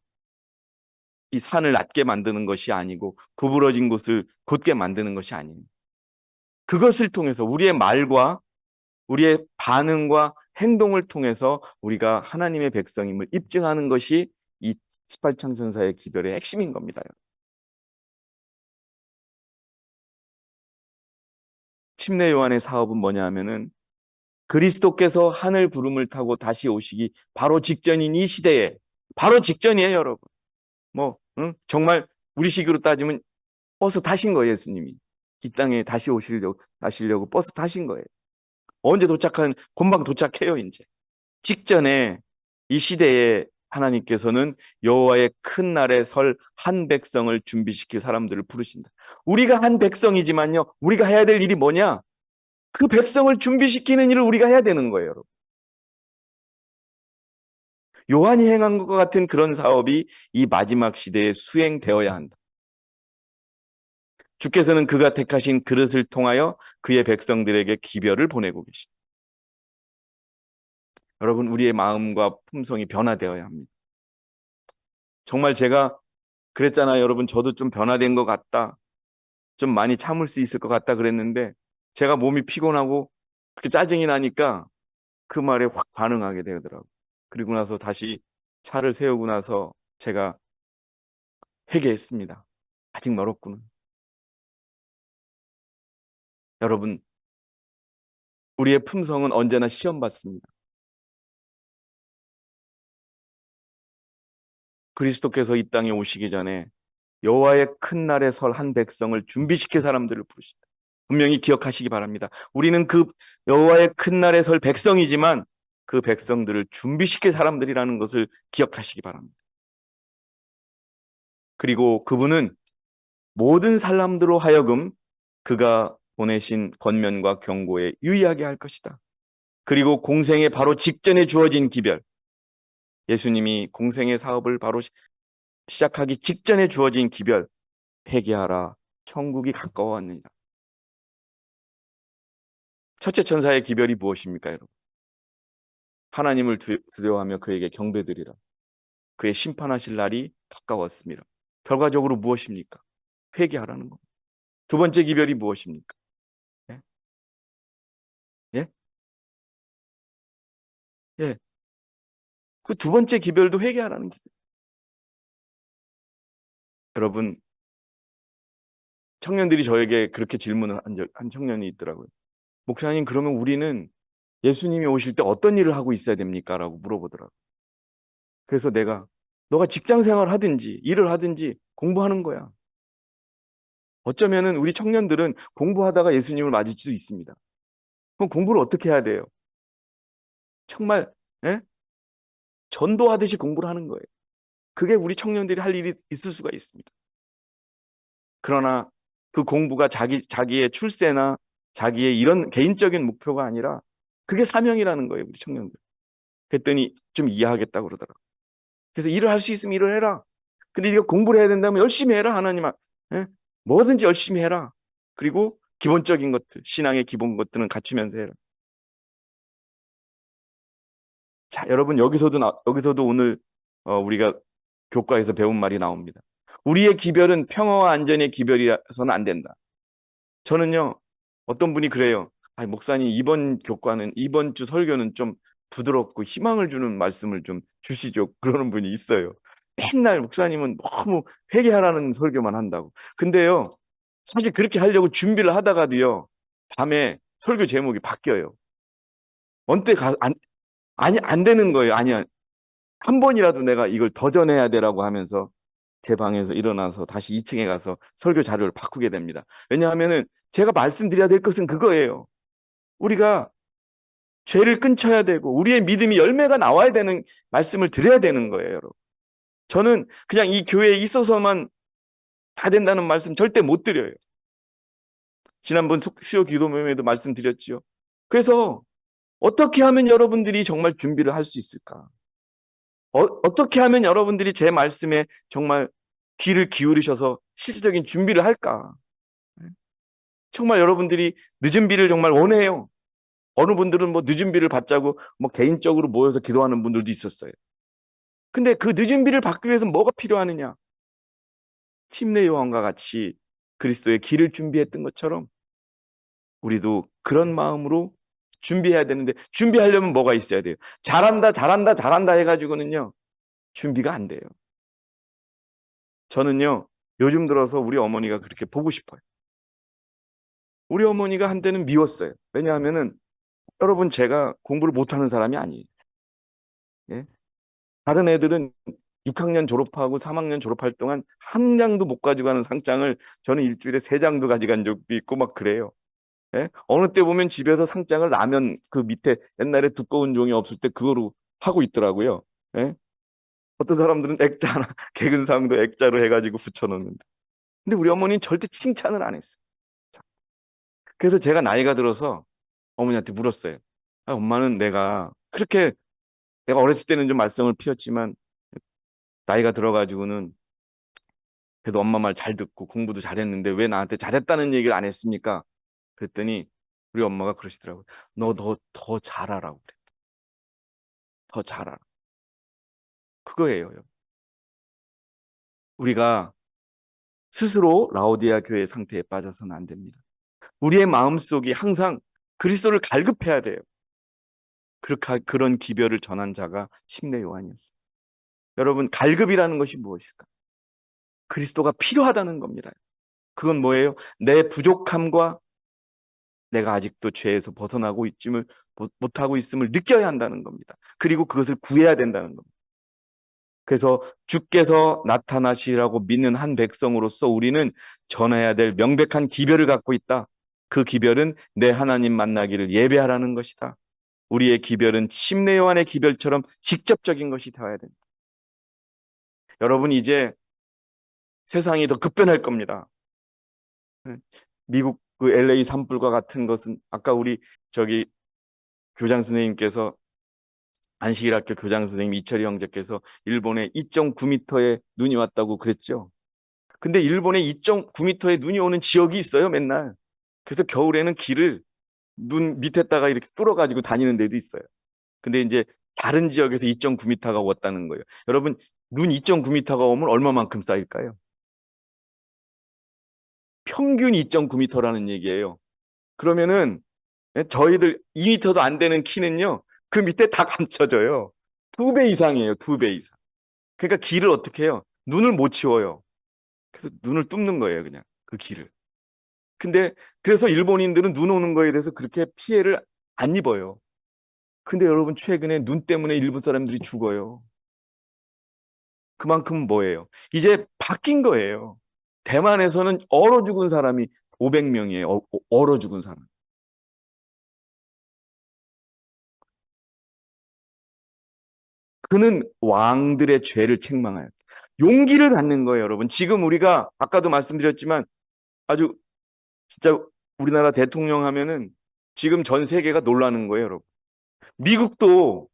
이 산을 낮게 만드는 것이 아니고 구부러진 곳을 곧게 만드는 것이 아닙니다. 그것을 통해서 우리의 말과 우리의 반응과 행동을 통해서 우리가 하나님의 백성임을 입증하는 것이 이 18창 전사의 기별의 핵심인 겁니다. 침례 요한의 사업은 뭐냐 하면은 그리스도께서 하늘 구름을 타고 다시 오시기 바로 직전인 이 시대에 바로 직전이에요, 여러분. 정말 우리식으로 따지면 버스 타신 거예요, 예수님이. 이 땅에 다시 가시려고 버스 타신 거예요. 언제 금방 도착해요, 이제. 직전에 이 시대에 하나님께서는 여호와의 큰 날에 설 한 백성을 준비시킬 사람들을 부르신다. 우리가 한 백성이지만요, 우리가 해야 될 일이 뭐냐? 그 백성을 준비시키는 일을 우리가 해야 되는 거예요, 여러분. 요한이 행한 것과 같은 그런 사업이 이 마지막 시대에 수행되어야 한다. 주께서는 그가 택하신 그릇을 통하여 그의 백성들에게 기별을 보내고 계십니다. 여러분, 우리의 마음과 품성이 변화되어야 합니다. 정말 제가 그랬잖아요, 여러분. 저도 좀 변화된 것 같다. 좀 많이 참을 수 있을 것 같다 그랬는데 제가 몸이 피곤하고 그렇게 짜증이 나니까 그 말에 확 반응하게 되더라고요. 그리고 나서 다시 차를 세우고 나서 제가 회개했습니다. 아직 멀었구나. 여러분, 우리의 품성은 언제나 시험받습니다. 그리스도께서 이 땅에 오시기 전에 여호와의 큰 날에 설 한 백성을 준비시킬 사람들을 부르신다. 분명히 기억하시기 바랍니다. 우리는 그 여호와의 큰 날에 설 백성이지만 그 백성들을 준비시킬 사람들이라는 것을 기억하시기 바랍니다. 그리고 그분은 모든 사람들로 하여금 그가 보내신 권면과 경고에 유의하게 할 것이다. 그리고 공생의 바로 직전에 주어진 기별, 예수님이 공생의 사업을 바로 시작하기 직전에 주어진 기별, 회개하라, 천국이 가까워 왔느니라. 첫째 천사의 기별이 무엇입니까, 여러분? 하나님을 두려워하며 그에게 경배드리라. 그의 심판하실 날이 가까웠습니다. 결과적으로 무엇입니까? 회개하라는 겁니다. 두 번째 기별이 무엇입니까? 예? 예? 예. 그 두 번째 기별도 회개하라는 기별. 여러분, 청년들이 저에게 그렇게 질문을 한 청년이 있더라고요. 목사님, 그러면 우리는 예수님이 오실 때 어떤 일을 하고 있어야 됩니까? 라고 물어보더라고요. 그래서 너가 직장 생활을 하든지 일을 하든지 공부하는 거야. 어쩌면은 우리 청년들은 공부하다가 예수님을 맞을 수 있습니다. 그럼 공부를 어떻게 해야 돼요? 정말, 예? 전도하듯이 공부를 하는 거예요. 그게 우리 청년들이 할 일이 있을 수가 있습니다. 그러나 그 공부가 자기의 출세나 자기의 이런 개인적인 목표가 아니라 그게 사명이라는 거예요, 우리 청년들. 그랬더니 좀 이해하겠다고 그러더라고요. 그래서 일을 할 수 있으면 일을 해라. 근데 네가 공부를 해야 된다면 열심히 해라, 하나님. 예? 뭐든지 열심히 해라. 그리고 기본적인 것들, 신앙의 기본 것들은 갖추면서 해라. 자, 여러분, 여기서도 오늘 우리가 교과에서 배운 말이 나옵니다. 우리의 기별은 평화와 안전의 기별이라서는 안 된다. 저는요, 어떤 분이 그래요. 아니, 목사님, 이번 주 설교는 좀 부드럽고 희망을 주는 말씀을 좀 주시죠. 그러는 분이 있어요. 맨날 목사님은 너무 회개하라는 설교만 한다고. 근데요, 사실 그렇게 하려고 준비를 하다가도요, 밤에 설교 제목이 바뀌어요. 언뜻 아니, 안 되는 거예요. 아니야. 한 번이라도 내가 이걸 도전해야 되라고 하면서 제 방에서 일어나서 다시 2층에 가서 설교 자료를 바꾸게 됩니다. 왜냐하면은 제가 말씀드려야 될 것은 그거예요. 우리가 죄를 끊쳐야 되고 우리의 믿음이 열매가 나와야 되는 말씀을 드려야 되는 거예요, 여러분. 저는 그냥 이 교회에 있어서만 다 된다는 말씀 절대 못 드려요. 지난번 수요 기도 모임에도 말씀드렸지요. 그래서 어떻게 하면 여러분들이 정말 준비를 할 수 있을까? 어떻게 하면 여러분들이 제 말씀에 정말 귀를 기울이셔서 실질적인 준비를 할까? 정말 여러분들이 늦은 비를 정말 원해요. 어느 분들은 뭐 늦은 비를 받자고 뭐 개인적으로 모여서 기도하는 분들도 있었어요. 근데 그 늦은 비를 받기 위해서 뭐가 필요하느냐? 침례 요한과 같이 그리스도의 길을 준비했던 것처럼 우리도 그런 마음으로 준비해야 되는데 준비하려면 뭐가 있어야 돼요? 잘한다, 잘한다, 잘한다 해가지고는요 준비가 안 돼요. 저는요 요즘 들어서 우리 어머니가 그렇게 보고 싶어요. 우리 어머니가 한때는 미웠어요. 왜냐하면은 여러분 제가 공부를 못하는 사람이 아니에요. 예? 다른 애들은 6학년 졸업하고 3학년 졸업할 동안 한 장도 못 가져가는 상장을 저는 일주일에 3장도 가져간 적도 있고 막 그래요. 예? 어느 때 보면 집에서 상장을 라면 그 밑에 옛날에 두꺼운 종이 없을 때 그거로 하고 있더라고요. 예? 어떤 사람들은 액자 하나, 개근상도 액자로 해가지고 붙여놓는데. 근데 우리 어머니는 절대 칭찬을 안 했어요. 그래서 제가 나이가 들어서 어머니한테 물었어요. 아, 엄마는 내가 어렸을 때는 좀 말썽을 피웠지만 나이가 들어가지고는 그래도 엄마 말 잘 듣고 공부도 잘했는데 왜 나한테 잘했다는 얘기를 안 했습니까? 그랬더니 우리 엄마가 그러시더라고요. 너 더 잘하라고 그래. 더 잘하라. 그거예요. 우리가 스스로 라오디아 교회 상태에 빠져서는 안 됩니다. 우리의 마음속이 항상 그리스도를 갈급해야 돼요. 그런 기별을 전한 자가 침례 요한이었습니다. 여러분, 갈급이라는 것이 무엇일까? 그리스도가 필요하다는 겁니다. 그건 뭐예요? 내 부족함과 내가 아직도 죄에서 벗어나고 있음을 못하고 있음을 느껴야 한다는 겁니다. 그리고 그것을 구해야 된다는 겁니다. 그래서 주께서 나타나시라고 믿는 한 백성으로서 우리는 전해야 될 명백한 기별을 갖고 있다. 그 기별은 내 하나님 만나기를 예배하라는 것이다. 우리의 기별은 침례 요한의 기별처럼 직접적인 것이 되어야 됩니다. 여러분, 이제 세상이 더 급변할 겁니다. 미국 그 LA 산불과 같은 것은 아까 우리 저기 교장 선생님께서 안식일학교 교장 선생님 이철희 형제께서 일본에 2.9m의 눈이 왔다고 그랬죠. 근데 일본에 2.9m의 눈이 오는 지역이 있어요, 맨날. 그래서 겨울에는 길을 눈 밑에다가 이렇게 뚫어가지고 다니는 데도 있어요. 근데 이제 다른 지역에서 2.9m가 왔다는 거예요. 여러분, 눈 2.9m가 오면 얼마만큼 쌓일까요? 평균 2.9m라는 얘기예요. 그러면은 저희들 2m도 안 되는 키는요, 그 밑에 다 감춰져요. 2배 이상이에요, 2배 이상. 그러니까 길을 어떻게 해요? 눈을 못 치워요. 그래서 눈을 뚫는 거예요, 그냥 그 길을. 근데 그래서 일본인들은 눈 오는 거에 대해서 그렇게 피해를 안 입어요. 근데 여러분 최근에 눈 때문에 일본 사람들이 죽어요. 그만큼 뭐예요? 이제 바뀐 거예요. 대만에서는 얼어 죽은 사람이 500명이에요. 얼어 죽은 사람. 그는 왕들의 죄를 책망하였다. 용기를 갖는 거예요, 여러분. 지금 우리가 아까도 말씀드렸지만 아주 진짜 우리나라 대통령 하면은 지금 전 세계가 놀라는 거예요, 여러분. 미국도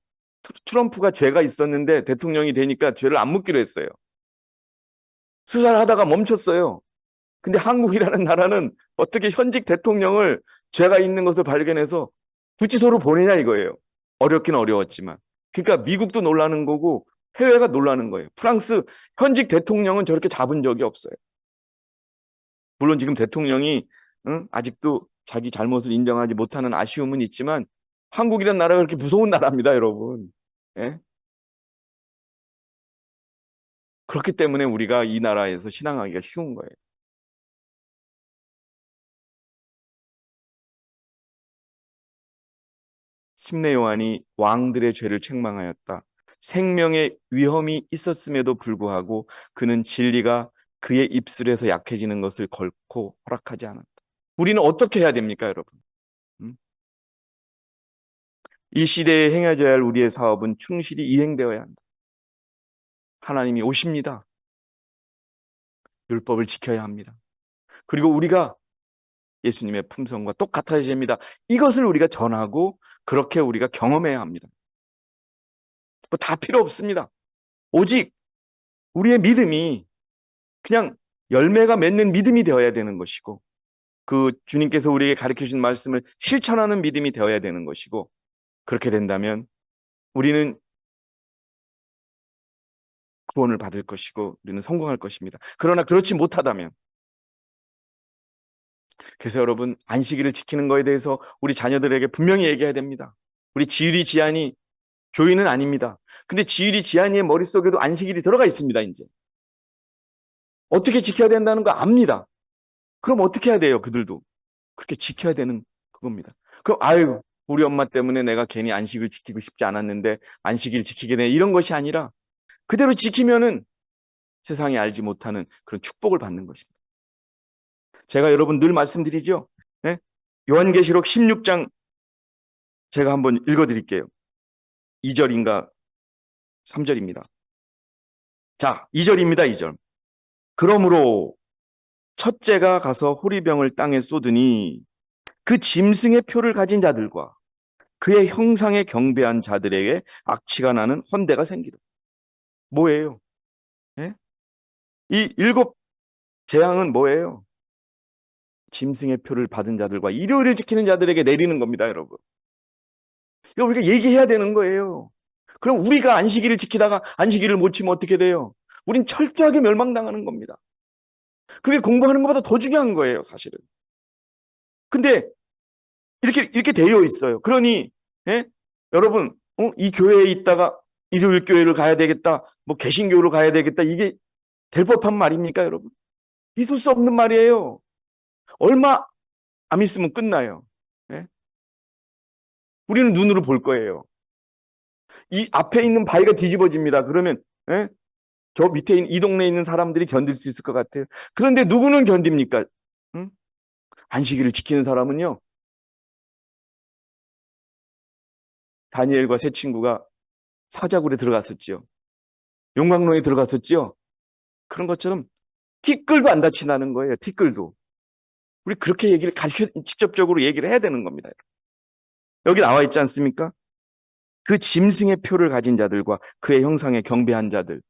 트럼프가 죄가 있었는데 대통령이 되니까 죄를 안 묻기로 했어요. 수사를 하다가 멈췄어요. 근데 한국이라는 나라는 어떻게 현직 대통령을 죄가 있는 것을 발견해서 구치소로 보내냐 이거예요. 어렵긴 어려웠지만. 그러니까 미국도 놀라는 거고 해외가 놀라는 거예요. 프랑스 현직 대통령은 저렇게 잡은 적이 없어요. 물론 지금 대통령이 아직도 자기 잘못을 인정하지 못하는 아쉬움은 있지만 한국이라는 나라가 그렇게 무서운 나라입니다, 여러분. 예? 그렇기 때문에 우리가 이 나라에서 신앙하기가 쉬운 거예요. 심내 요한이 왕들의 죄를 책망하였다. 생명의 위험이 있었음에도 불구하고 그는 진리가 그의 입술에서 약해지는 것을 결코 허락하지 않았다. 우리는 어떻게 해야 됩니까, 여러분? 이 시대에 행해져야 할 우리의 사업은 충실히 이행되어야 한다. 하나님이 오십니다. 율법을 지켜야 합니다. 그리고 우리가 예수님의 품성과 똑같아야 됩니다. 이것을 우리가 전하고 그렇게 우리가 경험해야 합니다. 뭐 다 필요 없습니다. 오직 우리의 믿음이 그냥 열매가 맺는 믿음이 되어야 되는 것이고 그 주님께서 우리에게 가르쳐 주신 말씀을 실천하는 믿음이 되어야 되는 것이고 그렇게 된다면 우리는 구원을 받을 것이고 우리는 성공할 것입니다. 그러나 그렇지 못하다면 그래서 여러분 안식일을 지키는 거에 대해서 우리 자녀들에게 분명히 얘기해야 됩니다. 우리 지율이 지안이 교인은 아닙니다. 근데 지율이 지안이의 머릿속에도 안식일이 들어가 있습니다. 이제 어떻게 지켜야 된다는 거 압니다. 그럼 어떻게 해야 돼요? 그들도 그렇게 지켜야 되는 그겁니다. 그럼 아유 우리 엄마 때문에 내가 괜히 안식을 지키고 싶지 않았는데 안식일 지키게 돼 이런 것이 아니라 그대로 지키면은 세상이 알지 못하는 그런 축복을 받는 것입니다. 제가 여러분 늘 말씀드리죠. 네? 요한계시록 16장 제가 한번 읽어드릴게요. 2절인가 3절입니다. 자, 2절입니다. 2절. 그러므로 첫째가 가서 호리병을 땅에 쏟으니 그 짐승의 표를 가진 자들과 그의 형상에 경배한 자들에게 악취가 나는 헌대가 생기다. 뭐예요? 예? 이 일곱 재앙은 뭐예요? 짐승의 표를 받은 자들과 일요일을 지키는 자들에게 내리는 겁니다, 여러분. 이거 우리가 얘기해야 되는 거예요. 그럼 우리가 안식일을 지키다가 안식일을 못 지키면 어떻게 돼요? 우린 철저하게 멸망당하는 겁니다. 그게 공부하는 것보다 더 중요한 거예요, 사실은. 근데 이렇게 되어 있어요. 그러니 예? 여러분 이 교회에 있다가 일요일 교회를 가야 되겠다, 뭐 개신교로 가야 되겠다 이게 될 법한 말입니까, 여러분? 있을 수 없는 말이에요. 얼마 안 있으면 끝나요. 예? 우리는 눈으로 볼 거예요. 이 앞에 있는 바위가 뒤집어집니다. 그러면 예? 저 밑에 있는 이 동네에 있는 사람들이 견딜 수 있을 것 같아요. 그런데 누구는 견딥니까? 응? 안식일을 지키는 사람은요. 다니엘과 세 친구가 사자굴에 들어갔었지요. 용광로에 들어갔었지요. 그런 것처럼 티끌도 안 다친다는 거예요. 티끌도. 우리 그렇게 얘기를 직접적으로 얘기를 해야 되는 겁니다. 여기 나와 있지 않습니까? 그 짐승의 표를 가진 자들과 그의 형상에 경배한 자들.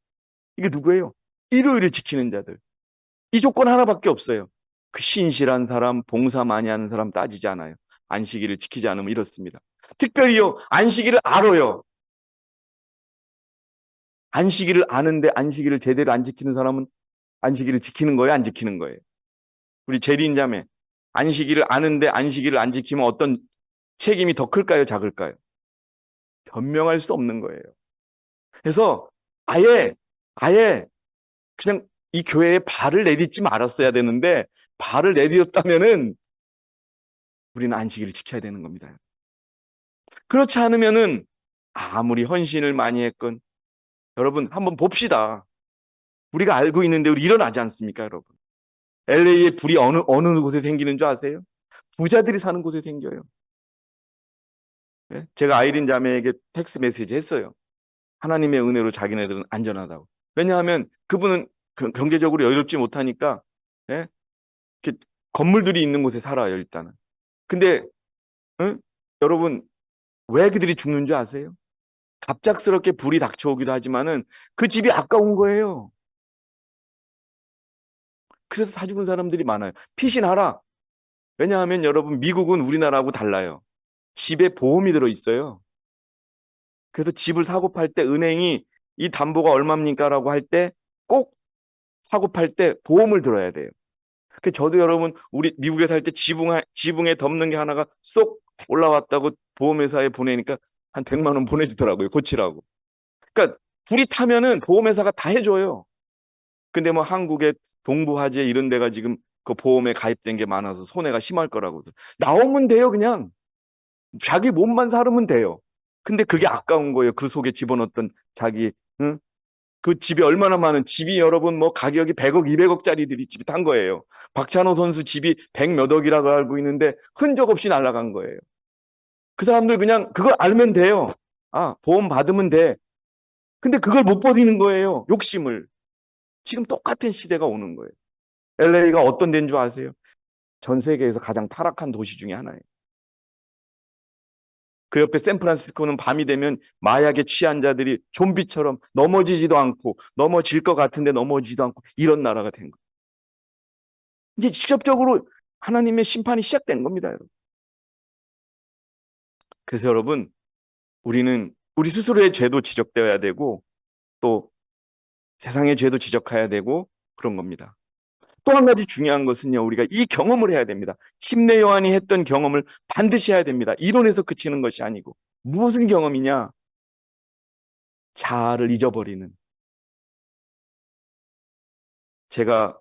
이게 누구예요? 일요일을 지키는 자들. 이 조건 하나밖에 없어요. 그 신실한 사람, 봉사 많이 하는 사람 따지지 않아요. 안식일을 지키지 않으면 이렇습니다. 특별히요, 안식일을 알아요. 안식일을 아는데 안식일을 제대로 안 지키는 사람은 안식일을 지키는 거예요, 안 지키는 거예요? 우리 재림자매, 안식일을 아는데 안식일을 안 지키면 어떤 책임이 더 클까요, 작을까요? 변명할 수 없는 거예요. 그래서 아예 그냥 이 교회에 발을 내딛지 말았어야 되는데 발을 내딛었다면은 우리는 안식일을 지켜야 되는 겁니다. 그렇지 않으면은 아무리 헌신을 많이 했건 여러분 한번 봅시다. 우리가 알고 있는데 우리 일어나지 않습니까, 여러분? LA의 불이 어느 곳에 생기는 줄 아세요? 부자들이 사는 곳에 생겨요. 예? 제가 아이린 자매에게 텍스트 메시지 했어요. 하나님의 은혜로 자기네들은 안전하다고. 왜냐하면 그분은 경제적으로 여유롭지 못하니까, 예? 이렇게 건물들이 있는 곳에 살아요, 일단은. 근데 응? 여러분, 왜 그들이 죽는 줄 아세요? 갑작스럽게 불이 닥쳐오기도 하지만은 그 집이 아까운 거예요. 그래서 다 죽은 사람들이 많아요. 피신하라. 왜냐하면 여러분, 미국은 우리나라하고 달라요. 집에 보험이 들어 있어요. 그래서 집을 사고 팔 때 은행이 이 담보가 얼마입니까라고 할 때 꼭 사고 팔 때 보험을 들어야 돼요. 그 저도 여러분, 우리 미국에 살 때 지붕에 덮는 게 하나가 쏙 올라왔다고 보험회사에 보내니까 한 100만 원 보내주더라고요. 고치라고. 그러니까 불이 타면은 보험회사가 다 해줘요. 근데 뭐 한국의 동부화재 이런 데가 지금 그 보험에 가입된 게 많아서 손해가 심할 거라고. 나오면 돼요, 그냥. 자기 몸만 사르면 돼요. 근데 그게 아까운 거예요. 그 속에 집어넣었던 자기, 응? 그 집이 얼마나 많은 집이 여러분 뭐 가격이 100억, 200억짜리들이 집이 탄 거예요. 박찬호 선수 집이 100 몇 억이라고 알고 있는데 흔적 없이 날아간 거예요. 그 사람들 그냥 그걸 알면 돼요. 아, 보험 받으면 돼. 근데 그걸 못 버리는 거예요. 욕심을. 지금 똑같은 시대가 오는 거예요. LA가 어떤 데인 줄 아세요? 전 세계에서 가장 타락한 도시 중에 하나예요. 그 옆에 샌프란시스코는 밤이 되면 마약에 취한 자들이 좀비처럼 넘어지지도 않고 넘어질 것 같은데 넘어지지도 않고 이런 나라가 된 거예요. 이제 직접적으로 하나님의 심판이 시작된 겁니다, 여러분. 그래서 여러분, 우리는 우리 스스로의 죄도 지적되어야 되고 또 세상의 죄도 지적해야 되고 그런 겁니다. 또 한 가지 중요한 것은요, 우리가 이 경험을 해야 됩니다. 침례 요한이 했던 경험을 반드시 해야 됩니다. 이론에서 그치는 것이 아니고. 무슨 경험이냐? 자아를 잊어버리는. 제가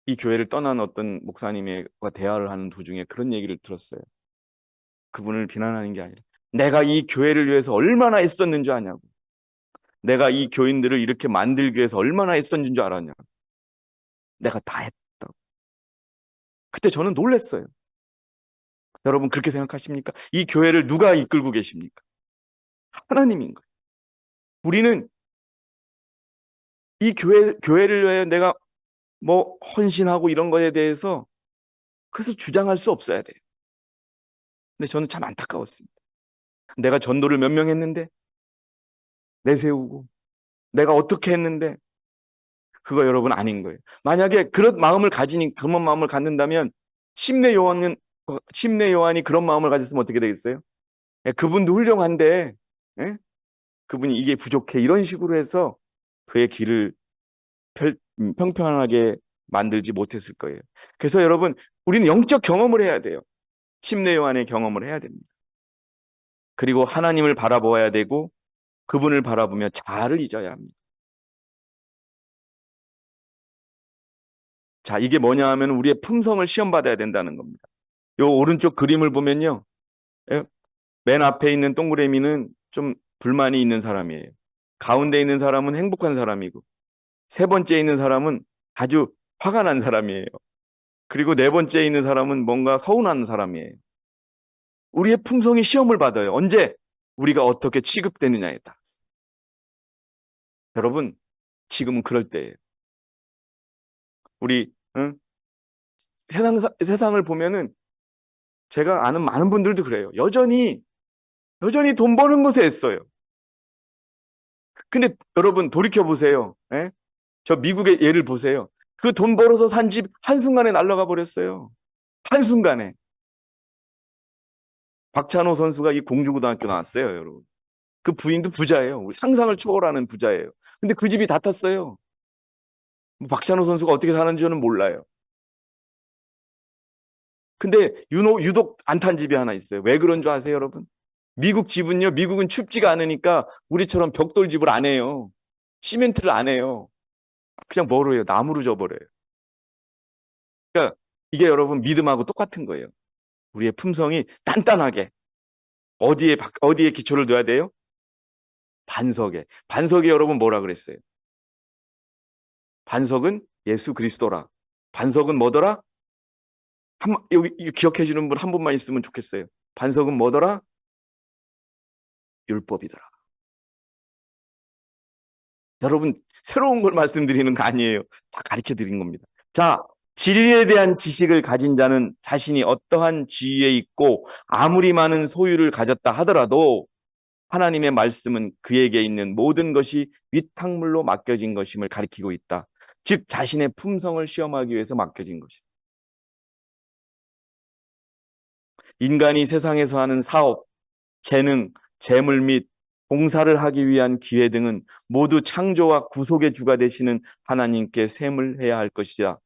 이 교회를 떠난 어떤 목사님과 대화를 하는 도중에 그런 얘기를 들었어요. 그분을 비난하는 게 아니라 내가 이 교회를 위해서 얼마나 애썼는 줄 아냐고. 내가 이 교인들을 이렇게 만들기 위해서 얼마나 애썼는 줄 알았냐. 내가 다 했다고. 그때 저는 놀랐어요. 여러분 그렇게 생각하십니까? 이 교회를 누가 이끌고 계십니까? 하나님인 거예요. 우리는 이 교회를 위해 내가 뭐 헌신하고 이런 거에 대해서 그래서 주장할 수 없어야 돼요. 근데 저는 참 안타까웠습니다. 내가 전도를 몇 명 했는데 내세우고 내가 어떻게 했는데 그거 여러분 아닌 거예요. 만약에 그런 마음을 갖는다면 심내 요한이 그런 마음을 가졌으면 어떻게 되겠어요? 예, 그분도 훌륭한데 예? 그분이 이게 부족해 이런 식으로 해서 그의 길을 평평하게 만들지 못했을 거예요. 그래서 여러분 우리는 영적 경험을 해야 돼요. 심내 요한의 경험을 해야 됩니다. 그리고 하나님을 바라보아야 되고 그분을 바라보며 자아를 잊어야 합니다. 자, 이게 뭐냐 하면 우리의 품성을 시험받아야 된다는 겁니다. 요 오른쪽 그림을 보면요. 예, 맨 앞에 있는 동그라미는 좀 불만이 있는 사람이에요. 가운데 있는 사람은 행복한 사람이고, 세 번째 있는 사람은 아주 화가 난 사람이에요. 그리고 네 번째 있는 사람은 뭔가 서운한 사람이에요. 우리의 품성이 시험을 받아요. 언제? 우리가 어떻게 취급되느냐에 따라서. 여러분, 지금은 그럴 때예요. 우리 응? 세상을 보면은 제가 아는 많은 분들도 그래요. 여전히 돈 버는 것에 애써요. 근데 여러분 돌이켜 보세요. 예? 저 미국의 예를 보세요. 그 돈 벌어서 산 집 한순간에 날아가 버렸어요. 한순간에. 박찬호 선수가 이 공주고등학교 나왔어요, 여러분. 그 부인도 부자예요. 상상을 초월하는 부자예요. 근데 그 집이 다 탔어요. 박찬호 선수가 어떻게 사는지 저는 몰라요. 근데 유독 안 탄 집이 하나 있어요. 왜 그런 줄 아세요, 여러분? 미국 집은요, 미국은 춥지가 않으니까 우리처럼 벽돌 집을 안 해요. 시멘트를 안 해요. 그냥 뭐로 해요? 나무로 져버려요. 그러니까 이게 여러분 믿음하고 똑같은 거예요. 우리의 품성이 단단하게 어디에 기초를 둬야 돼요? 반석에. 반석이 여러분 뭐라 그랬어요? 반석은 예수 그리스도라. 반석은 뭐더라? 여기 이거 기억해 주는 분 한 분만 있으면 좋겠어요. 반석은 뭐더라? 율법이더라. 여러분, 새로운 걸 말씀드리는 거 아니에요. 다 가르쳐 드린 겁니다. 자, 진리에 대한 지식을 가진 자는 자신이 어떠한 지위에 있고 아무리 많은 소유를 가졌다 하더라도 하나님의 말씀은 그에게 있는 모든 것이 위탁물로 맡겨진 것임을 가리키고 있다. 즉 자신의 품성을 시험하기 위해서 맡겨진 것이다. 인간이 세상에서 하는 사업, 재능, 재물 및 봉사를 하기 위한 기회 등은 모두 창조와 구속의 주가 되시는 하나님께 샘을 할 것이다.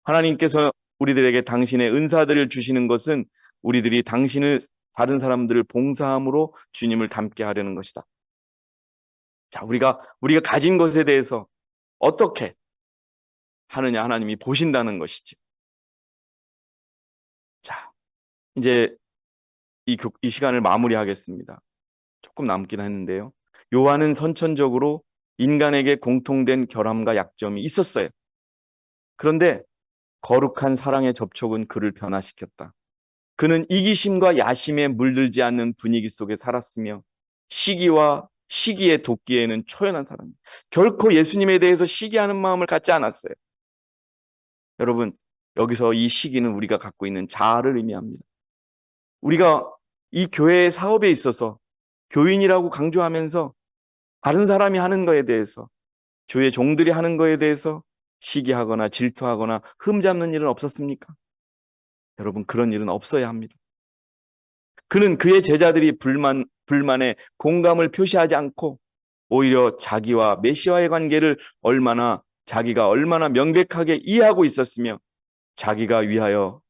하나님께서 우리들에게 당신의 은사들을 주시는 것은 우리들이 당신을 다른 사람들을 봉사함으로 주님을 닮게 하려는 것이다. 자, 우리가 가진 것에 대해서 어떻게 하느냐 하나님이 보신다는 것이지. 자, 이제 이 시간을 마무리하겠습니다. 조금 남긴 했는데요. 요한은 선천적으로 인간에게 공통된 결함과 약점이 있었어요. 그런데 거룩한 사랑의 접촉은 그를 변화시켰다. 그는 이기심과 야심에 물들지 않는 분위기 속에 살았으며 시기와 시기의 돕기에는 초연한 사람입니다. 결코 예수님에 대해서 시기하는 마음을 갖지 않았어요. 여러분, 여기서 이 시기는 우리가 갖고 있는 자아를 의미합니다. 우리가 이 교회의 사업에 있어서 교인이라고 강조하면서 다른 사람이 하는 거에 대해서, 주의 종들이 하는 거에 대해서 시기하거나 질투하거나 흠잡는 일은 없었습니까? 여러분, 그런 일은 없어야 합니다. 그는 그의 제자들이 불만에 공감을 표시하지 않고 오히려 자기와 메시아의 관계를 자기가 얼마나 명백하게 이해하고 있었으며 자기가 위하여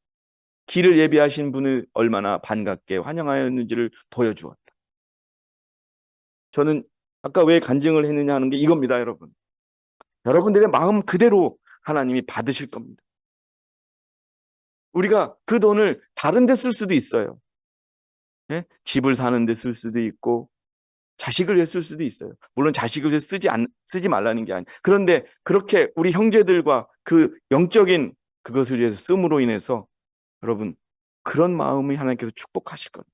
길을 예비하신 분을 얼마나 반갑게 환영하였는지를 보여주었다. 저는 아까 왜 간증을 했느냐 하는 게 이겁니다, 여러분. 여러분들의 마음 그대로 하나님이 받으실 겁니다. 우리가 그 돈을 다른 데 쓸 수도 있어요. 예? 집을 사는 데 쓸 수도 있고 자식을 위해 쓸 수도 있어요. 물론 자식을 위해 쓰지 말라는 게 아니에요. 그런데 그렇게 우리 형제들과 그 영적인 그것을 위해서 씀으로 인해서 여러분 그런 마음이 하나님께서 축복하실 겁니다.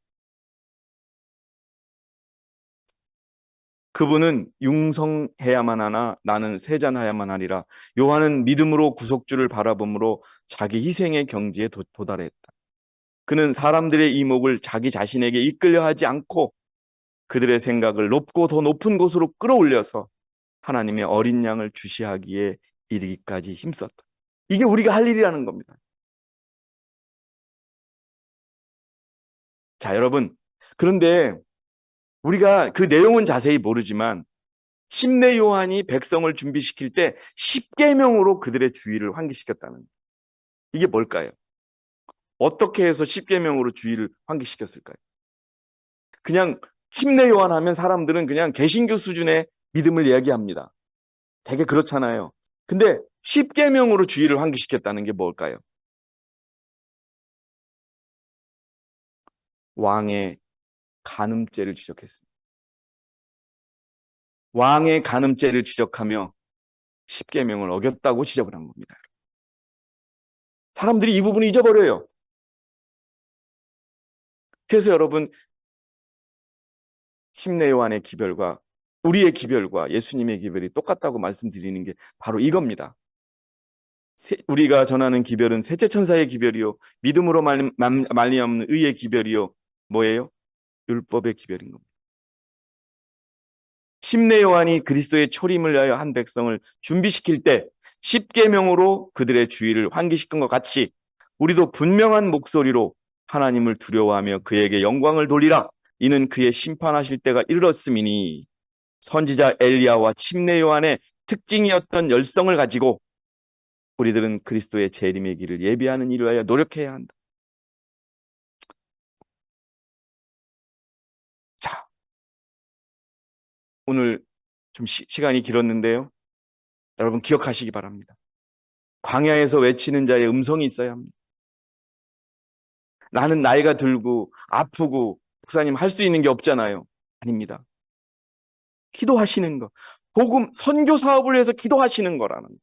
그분은 융성해야만 하나 나는 세잔하야만 하리라. 요한은 믿음으로 구속주를 바라봄으로 자기 희생의 경지에 도달했다. 그는 사람들의 이목을 자기 자신에게 이끌려 하지 않고 그들의 생각을 높고 더 높은 곳으로 끌어올려서 하나님의 어린 양을 주시하기에 이르기까지 힘썼다. 이게 우리가 할 일이라는 겁니다. 자, 여러분. 그런데 우리가 그 내용은 자세히 모르지만 침례 요한이 백성을 준비시킬 때 십계명으로 그들의 주의를 환기시켰다는 거예요. 이게 뭘까요? 어떻게 해서 십계명으로 주의를 환기시켰을까요? 그냥 침례 요한 하면 사람들은 그냥 개신교 수준의 믿음을 이야기합니다. 되게 그렇잖아요. 근데 십계명으로 주의를 환기시켰다는 게 뭘까요? 왕의 간음죄를 지적했습니다. 왕의 간음죄를 지적하며 십계명을 어겼다고 지적을 한 겁니다. 사람들이 이 부분을 잊어버려요. 그래서 여러분 침례 요한의 기별과 우리의 기별과 예수님의 기별이 똑같다고 말씀드리는 게 바로 이겁니다. 우리가 전하는 기별은 셋째 천사의 기별이요 믿음으로 말미암는 의의 기별이요 뭐예요? 율법의 기별인 겁니다. 침례 요한이 그리스도의 초림을 위하여 한 백성을 준비시킬 때 십계명으로 그들의 주의를 환기시킨 것 같이 우리도 분명한 목소리로 하나님을 두려워하며 그에게 영광을 돌리라. 이는 그의 심판하실 때가 이르렀음이니 선지자 엘리야와 침례 요한의 특징이었던 열성을 가지고 우리들은 그리스도의 재림의 길을 예비하는 일을 위하여 노력해야 한다. 자, 오늘 좀 시간이 길었는데요. 여러분 기억하시기 바랍니다. 광야에서 외치는 자의 음성이 있어야 합니다. 나는 나이가 들고 아프고 목사님 할 수 있는 게 없잖아요. 아닙니다. 기도하시는 거. 복음 선교 사업을 위해서 기도하시는 거라는 거.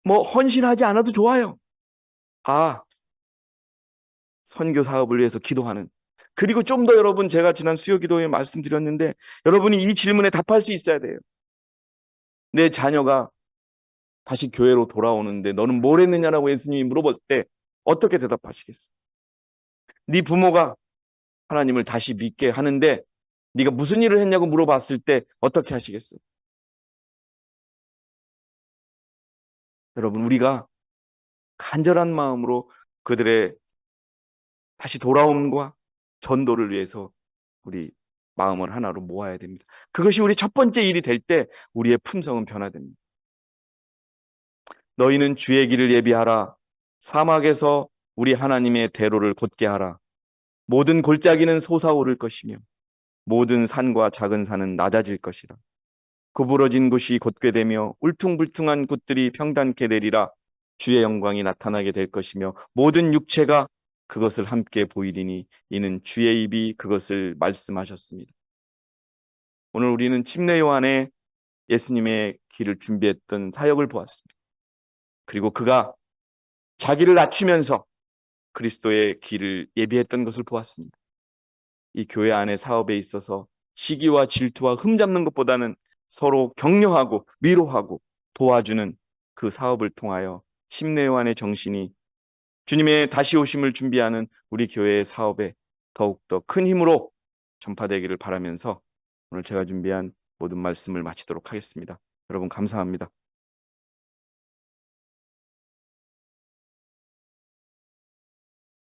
뭐 헌신하지 않아도 좋아요. 선교 사업을 위해서 기도하는. 그리고 좀 더 여러분, 제가 지난 수요 기도에 말씀드렸는데 여러분이 이 질문에 답할 수 있어야 돼요. 내 자녀가 다시 교회로 돌아오는데 너는 뭘 했느냐라고 예수님이 물어볼 때 어떻게 대답하시겠어요? 네 부모가 하나님을 다시 믿게 하는데 네가 무슨 일을 했냐고 물어봤을 때 어떻게 하시겠어요? 여러분, 우리가 간절한 마음으로 그들의 다시 돌아옴과 전도를 위해서 우리 마음을 하나로 모아야 됩니다. 그것이 우리 첫 번째 일이 될 때 우리의 품성은 변화됩니다. 너희는 주의 길을 예비하라. 사막에서 우리 하나님의 대로를 곧게 하라. 모든 골짜기는 솟아오를 것이며 모든 산과 작은 산은 낮아질 것이라. 구부러진 곳이 곧게 되며 울퉁불퉁한 곳들이 평단케 되리라. 주의 영광이 나타나게 될 것이며 모든 육체가 그것을 함께 보이리니 이는 주의 입이 그것을 말씀하셨습니다. 오늘 우리는 침례 요한의 예수님의 길을 준비했던 사역을 보았습니다. 그리고 그가 자기를 낮추면서 그리스도의 길을 예비했던 것을 보았습니다. 이 교회 안의 사업에 있어서 시기와 질투와 흠잡는 것보다는 서로 격려하고 위로하고 도와주는 그 사업을 통하여 침례 요한의 정신이 주님의 다시 오심을 준비하는 우리 교회의 사업에 더욱더 큰 힘으로 전파되기를 바라면서 오늘 제가 준비한 모든 말씀을 마치도록 하겠습니다. 여러분 감사합니다.